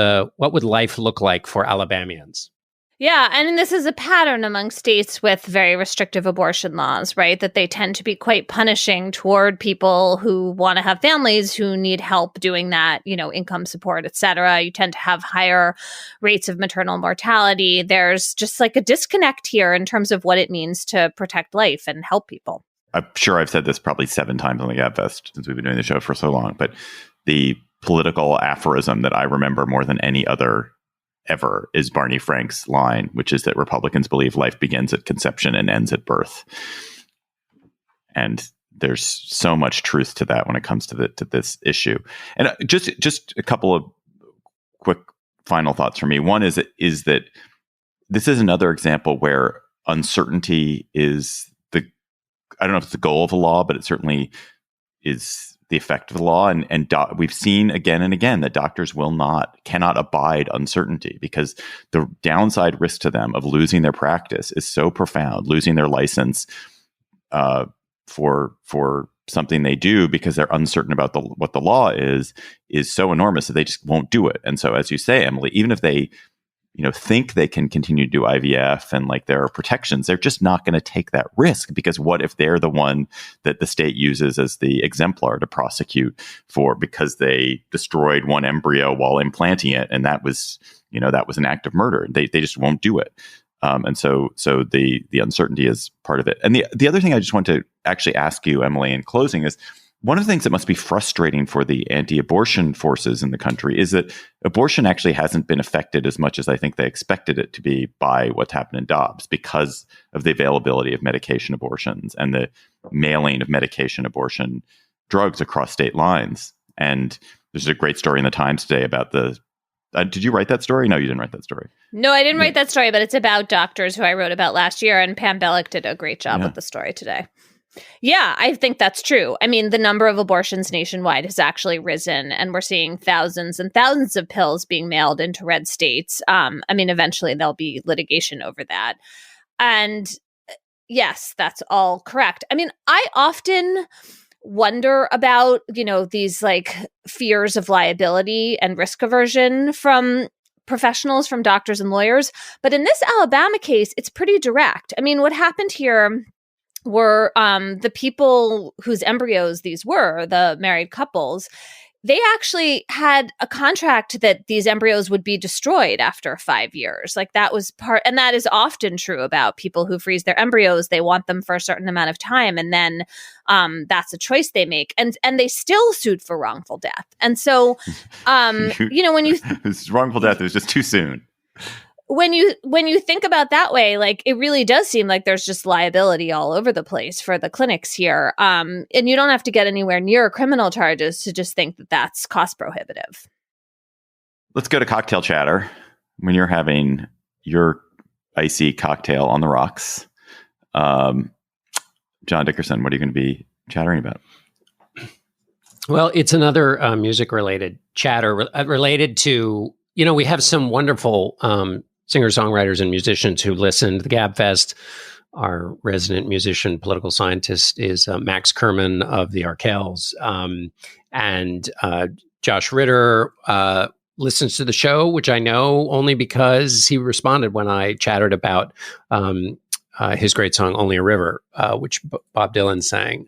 life look like for Alabamians? Yeah, and this is a pattern among states with very restrictive abortion laws, right? That they tend to be quite punishing toward people who want to have families who need help doing that, income support, et cetera. You tend to have higher rates of maternal mortality. There's just like a disconnect here in terms of what it means to protect life and help people. I'm sure I've said this probably 7 times on the Gabfest since we've been doing the show for so long, but the political aphorism that I remember more than any other ever is Barney Frank's line, which is that Republicans believe life begins at conception and ends at birth. And there's so much truth to that when it comes to this issue. And just a couple of quick final thoughts from me. One is that this is another example where uncertainty is I don't know if it's the goal of the law, but it certainly is the effect of the law. And we've seen again and again that doctors cannot abide uncertainty, because the downside risk to them of losing their practice is so profound, losing their license for something they do because they're uncertain about what the law is so enormous that they just won't do it. And so, as you say, Emily, even if they think they can continue to do IVF and like there are protections, they're just not going to take that risk, because what if they're the one that the state uses as the exemplar to prosecute for because they destroyed one embryo while implanting it, and that was an act of murder. They just won't do it. And so the uncertainty is part of it. And the other thing I just want to actually ask you, Emily, in closing is, one of the things that must be frustrating for the anti-abortion forces in the country is that abortion actually hasn't been affected as much as I think they expected it to be by what's happened in Dobbs, because of the availability of medication abortions and the mailing of medication abortion drugs across state lines. And there's a great story in the Times today about did you write that story? No, you didn't write that story. No, I didn't write that story, but it's about doctors who I wrote about last year, and Pam Belluck did a great job with the story today. Yeah, I think that's true. I mean, the number of abortions nationwide has actually risen, and we're seeing thousands and thousands of pills being mailed into red states. Eventually there'll be litigation over that. And yes, that's all correct. I mean, I often wonder about, these like fears of liability and risk aversion from professionals, from doctors and lawyers. But in this Alabama case, it's pretty direct. I mean, what happened here were the people whose embryos these were, the married couples, they actually had a contract that these embryos would be destroyed after 5 years. Like that was and that is often true about people who freeze their embryos. They want them for a certain amount of time, and then that's a choice they make. And they still sued for wrongful death. And so, when you it's wrongful death, it was just too soon. When you think about that way, like it really does seem like there's just liability all over the place for the clinics here. And you don't have to get anywhere near criminal charges to just think that that's cost prohibitive. Let's go to cocktail chatter. When you're having your icy cocktail on the rocks, John Dickerson, what are you going to be chattering about? Well, it's another music-related chatter related to, we have some wonderful singer-songwriters and musicians who listen to the Gabfest. Our resident musician, political scientist is Max Kerman of the Arkells. And Josh Ritter listens to the show, which I know only because he responded when I chattered about his great song, Only a River, which Bob Dylan sang.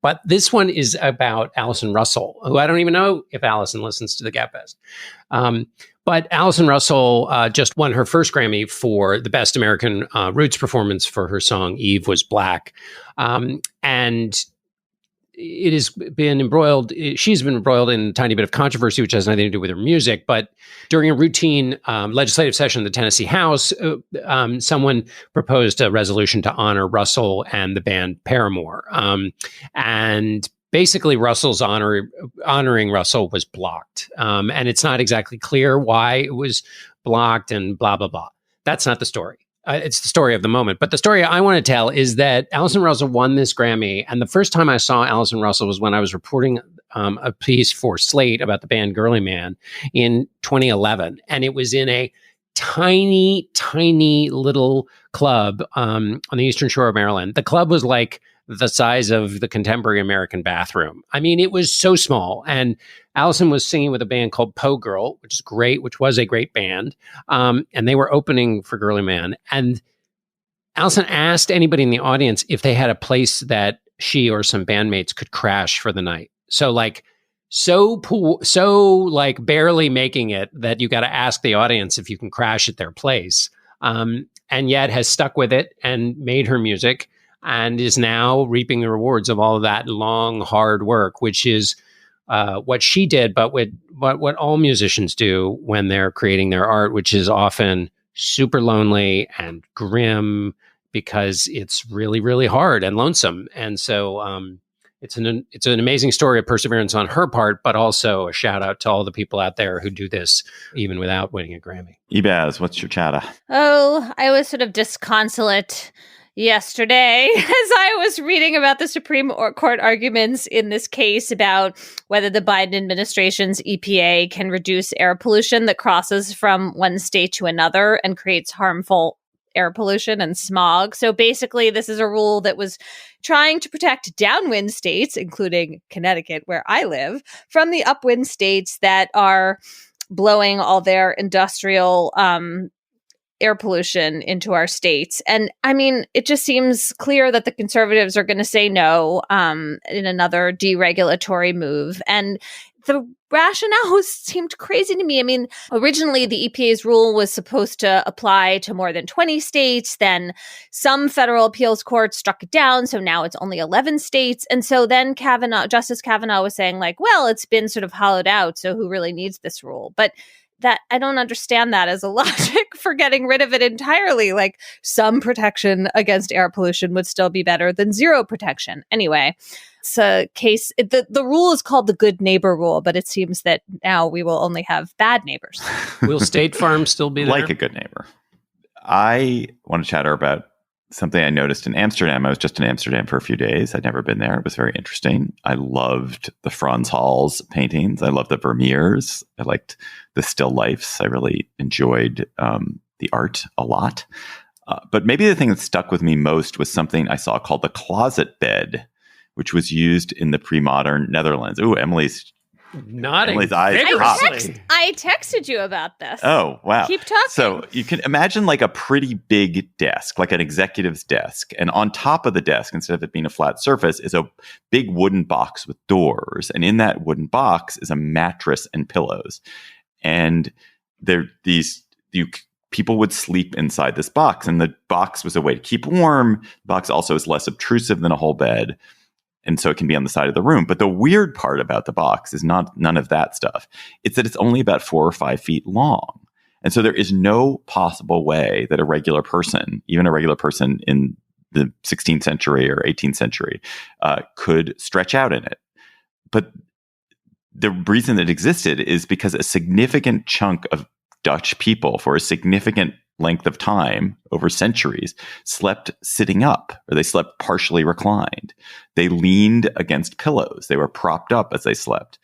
But this one is about Allison Russell, who I don't even know if Allison listens to the Gabfest. But Allison Russell just won her first Grammy for the Best American Roots performance for her song Eve Was Black. And it has been embroiled. She's been embroiled in a tiny bit of controversy, which has nothing to do with her music. But during a routine legislative session in the Tennessee House, someone proposed a resolution to honor Russell and the band Paramore. And basically, Russell's honoring Russell was blocked. And it's not exactly clear why it was blocked and blah, blah, blah. That's not the story. It's the story of the moment. But the story I want to tell is that Alison Russell won this Grammy. And the first time I saw Alison Russell was when I was reporting a piece for Slate about the band Girly Man in 2011. And it was in a tiny, tiny little club on the Eastern Shore of Maryland. The club was like the size of the contemporary American bathroom. I mean, it was so small. And Alison was singing with a band called Poe Girl, which is great, which was a great band. And they were opening for Girly Man. And Alison asked anybody in the audience if they had a place that she or some bandmates could crash for the night. So barely making it that you got to ask the audience if you can crash at their place. And yet has stuck with it and made her music and is now reaping the rewards of all of that long, hard work, which is what she did, but what all musicians do when they're creating their art, which is often super lonely and grim because it's really, really hard and lonesome. And so it's an amazing story of perseverance on her part, but also a shout out to all the people out there who do this even without winning a Grammy. Ebaz, what's your chatter? Oh, I was sort of disconsolate yesterday as I was reading about the Supreme Court arguments in this case about whether the Biden administration's EPA can reduce air pollution that crosses from one state to another and creates harmful air pollution and smog. So basically, this is a rule that was trying to protect downwind states, including Connecticut, where I live, from the upwind states that are blowing all their industrial air pollution into our states. And I mean, it just seems clear that the conservatives are going to say no in another deregulatory move. And the rationale seemed crazy to me. I mean, originally the EPA's rule was supposed to apply to more than 20 states. Then some federal appeals courts struck it down. So now it's only 11 states. And so then Justice Kavanaugh was saying like, well, it's been sort of hollowed out. So who really needs this rule? But that I don't understand that as a logic for getting rid of it entirely. Like some protection against air pollution would still be better than zero protection. Anyway, it's a case. The rule is called the good neighbor rule, but it seems that now we will only have bad neighbors. Will State Farm still be there? Like a good neighbor. I want to chatter about something I noticed in Amsterdam. I was just in Amsterdam for a few days. I'd never been there. It was very interesting. I loved the Frans Hals paintings. I loved the Vermeers. I liked the still lifes. I really enjoyed the art a lot. But maybe the thing that stuck with me most was something I saw called the closet bed, which was used in the pre-modern Netherlands. Ooh, Emily's nodding. Emily's eyes I texted you about this. Oh, wow. Keep talking. So you can imagine like a pretty big desk, like an executive's desk. And on top of the desk, instead of it being a flat surface, is a big wooden box with doors. And in that wooden box is a mattress and pillows. And people would sleep inside this box. And the box was a way to keep warm. The box also is less obtrusive than a whole bed. And so it can be on the side of the room. But the weird part about the box is none of that stuff. It's that it's only about 4 or 5 feet long. And so there is no possible way that a regular person, even a regular person in the 16th century or 18th century, could stretch out in it. But the reason it existed is because a significant chunk of Dutch people for a significant length of time over centuries slept sitting up, or they slept partially reclined. They leaned against pillows. They were propped up as they slept.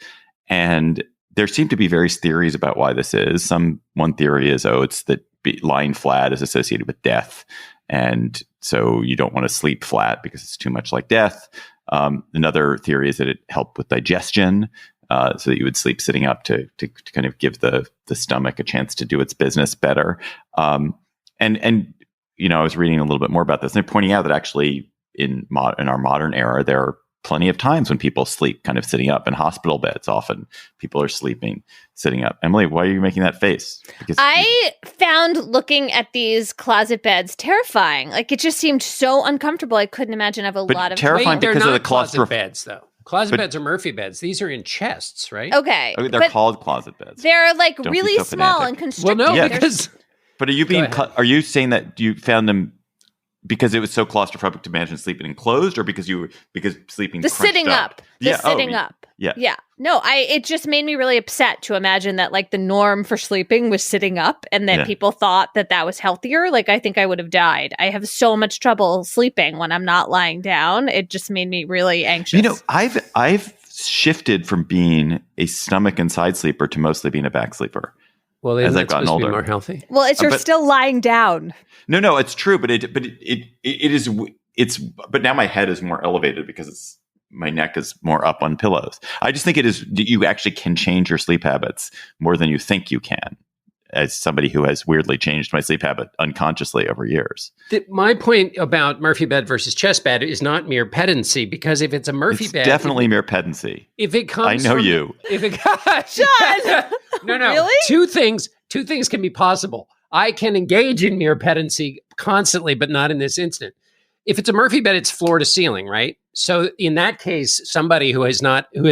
And there seem to be various theories about why this is. One theory is, it's that lying flat is associated with death. And so you don't want to sleep flat because it's too much like death. Another theory is that it helped with digestion. So that you would sleep sitting up to kind of give the stomach a chance to do its business better. And you know, I was reading a little bit more about this, and they're pointing out that actually in our modern era, there are plenty of times when people sleep kind of sitting up. In hospital beds, often people are sleeping sitting up. Emily, why are you making that face? Because I found looking at these closet beds terrifying. Like it just seemed so uncomfortable. I couldn't imagine. I have a lot of terrifying they're because not of the closet beds, though. Closet beds are Murphy beds. These are in chests, right? Okay. They're called closet beds. They're like Don't really be so small pedantic. and constricted. Well, no, Yeah. because But are you saying that you found them because it was so claustrophobic to imagine sleeping enclosed, or because sleeping the crunched sitting up, Yeah. sitting up. Yeah. Yeah. No, it just made me really upset to imagine that like the norm for sleeping was sitting up and that people thought that was healthier. Like I think I would have died. I have so much trouble sleeping when I'm not lying down. It just made me really anxious. You know, I've shifted from being a stomach and side sleeper to mostly being a back sleeper. well, as isn't I've it gotten supposed to be older. more healthy? Well, you're still lying down. No, it's true, but it is. But now my head is more elevated because my neck is more up on pillows. I just think it is. You actually can change your sleep habits more than you think you can. As somebody who has weirdly changed my sleep habit unconsciously over years. My point about Murphy bed versus chest bed is not mere pedancy, because if it's a Murphy bed, definitely mere pedancy. If it comes, I know you. If it, John! no, Really? Two things can be possible. I can engage in mere pedancy constantly, but not in this instant. If it's a Murphy bed, it's floor to ceiling, right? So in that case, somebody who is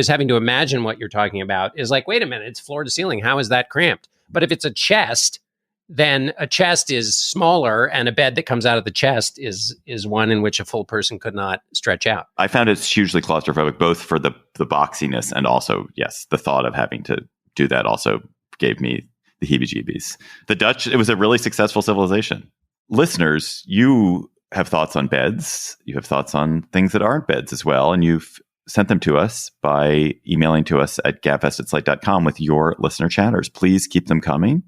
having to imagine what you're talking about is like, wait a minute, it's floor to ceiling. How is that cramped? But if it's a chest, then a chest is smaller, and a bed that comes out of the chest is one in which a full person could not stretch out. I found it hugely claustrophobic, both for the boxiness and also, yes, the thought of having to do that also gave me the heebie-jeebies. The Dutch, it was a really successful civilization. Listeners, you have thoughts on beds. You have thoughts on things that aren't beds as well, and you've sent them to us by emailing to us at gabfest@slate.com with your listener chatters. Please keep them coming.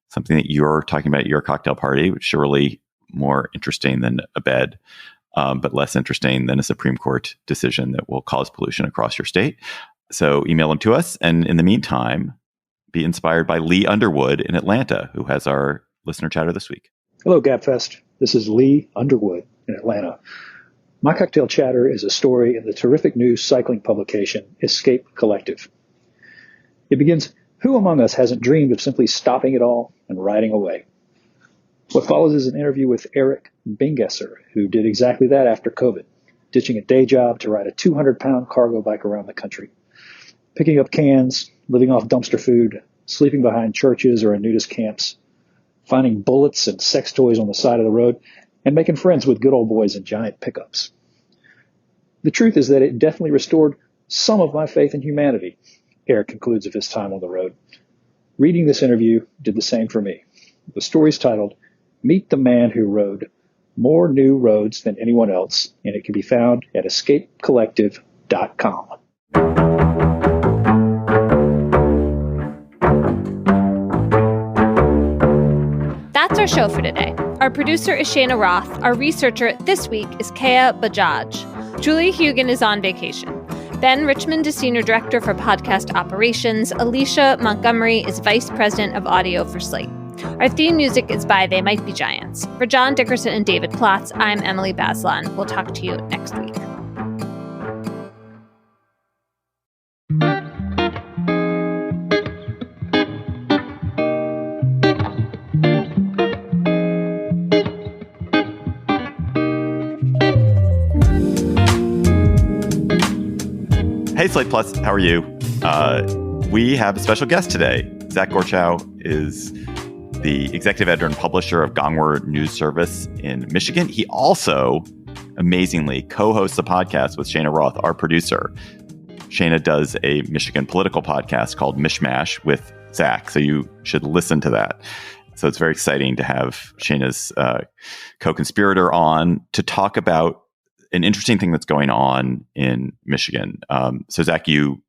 Something that you're talking about at your cocktail party, which is surely more interesting than a bed, but less interesting than a Supreme Court decision that will cause pollution across your state. So email them to us. And in the meantime, be inspired by Lee Underwood in Atlanta, who has our listener chatter this week. Hello, Gabfest. This is Lee Underwood in Atlanta. My cocktail chatter is a story in the terrific new cycling publication, Escape Collective. It begins, who among us hasn't dreamed of simply stopping it all and riding away? What follows is an interview with Eric Bingesser, who did exactly that after COVID, ditching a day job to ride a 200-pound cargo bike around the country, picking up cans, living off dumpster food, sleeping behind churches or in nudist camps, finding bullets and sex toys on the side of the road, and making friends with good old boys in giant pickups. The truth is that it definitely restored some of my faith in humanity, Eric concludes of his time on the road. Reading this interview did the same for me. The story's titled, Meet the Man Who Rode More New Roads Than Anyone Else, and it can be found at escapecollective.com. That's our show for today. Our producer is Shayna Roth. Our researcher this week is Kea Bajaj. Julie Hugan is on vacation. Ben Richmond is Senior Director for Podcast Operations. Alicia Montgomery is Vice President of Audio for Slate. Our theme music is by They Might Be Giants. For John Dickerson and David Plotz, I'm Emily Bazelon. We'll talk to you next week. Hey, Slate Plus, how are you? We have a special guest today. Zach Gorchow is the executive editor and publisher of Gongwer News Service in Michigan. He also, amazingly, co-hosts a podcast with Shayna Roth, our producer. Shayna does a Michigan political podcast called Mishmash with Zach, so you should listen to that. So it's very exciting to have Shayna's co-conspirator on to talk about an interesting thing that's going on in Michigan. So Zach, you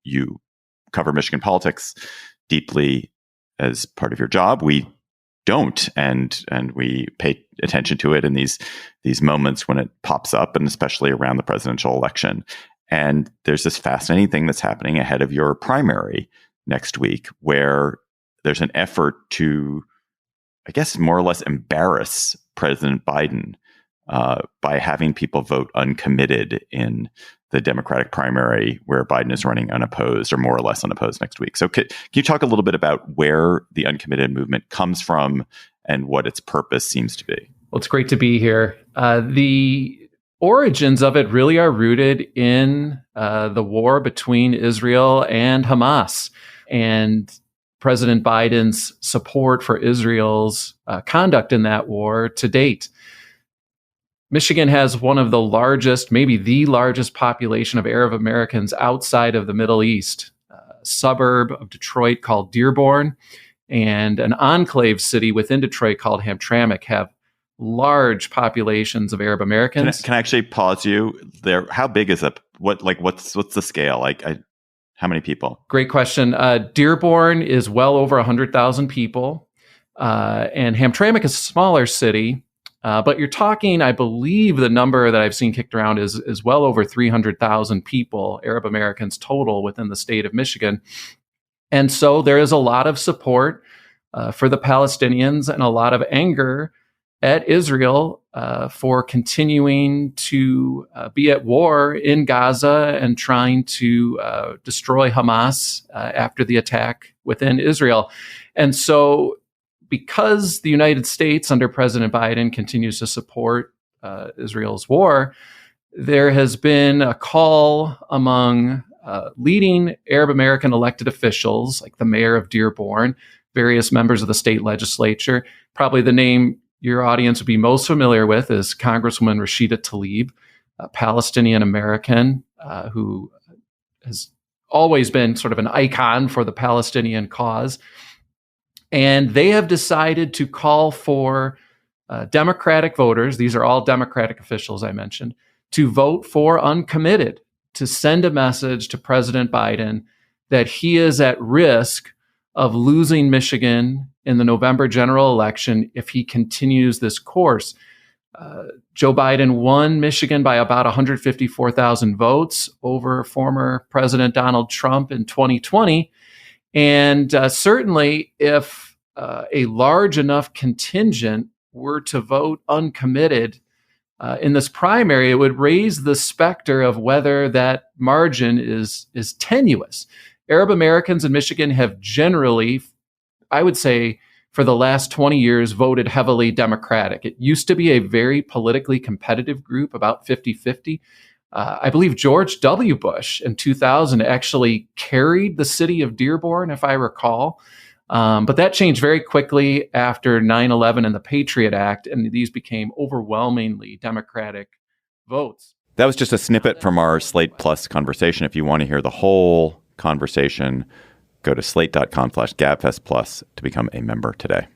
cover Michigan politics deeply as part of your job. We don't, and we pay attention to it in these moments when it pops up, and especially around the presidential election. And there's this fascinating thing that's happening ahead of your primary next week, where there's an effort to, I guess, more or less embarrass President Biden by having people vote uncommitted in the Democratic primary where Biden is running unopposed or more or less unopposed next week. So can you talk a little bit about where the uncommitted movement comes from and what its purpose seems to be? Well, it's great to be here. The origins of it really are rooted in the war between Israel and Hamas and President Biden's support for Israel's conduct in that war to date. Michigan has one of the largest, maybe the largest population of Arab Americans outside of the Middle East, a suburb of Detroit called Dearborn, and an enclave city within Detroit called Hamtramck have large populations of Arab Americans. Can I actually pause you there? How big is it? What's the scale? How many people? Great question. Dearborn is well over 100,000 people, and Hamtramck is a smaller city. But you're talking, I believe the number that I've seen kicked around is well over 300,000 people, Arab Americans total within the state of Michigan. And so there is a lot of support for the Palestinians and a lot of anger at Israel for continuing to be at war in Gaza and trying to destroy Hamas after the attack within Israel. And so because the United States under President Biden continues to support Israel's war, there has been a call among leading Arab American elected officials, like the mayor of Dearborn, various members of the state legislature. Probably the name your audience would be most familiar with is Congresswoman Rashida Tlaib, a Palestinian American who has always been sort of an icon for the Palestinian cause. And they have decided to call for Democratic voters, these are all Democratic officials I mentioned, to vote for uncommitted, to send a message to President Biden that he is at risk of losing Michigan in the November general election if he continues this course. Joe Biden won Michigan by about 154,000 votes over former President Donald Trump in 2020. And certainly, if a large enough contingent were to vote uncommitted in this primary, it would raise the specter of whether that margin is tenuous. Arab Americans in Michigan have generally, I would say, for the last 20 years, voted heavily Democratic. It used to be a very politically competitive group, about 50-50. I believe George W. Bush in 2000 actually carried the city of Dearborn, if I recall. But that changed very quickly after 9/11 and the Patriot Act, and these became overwhelmingly Democratic votes. That was just a snippet from our Slate Plus conversation. If you want to hear the whole conversation, go to slate.com/Gabfest Plus to become a member today.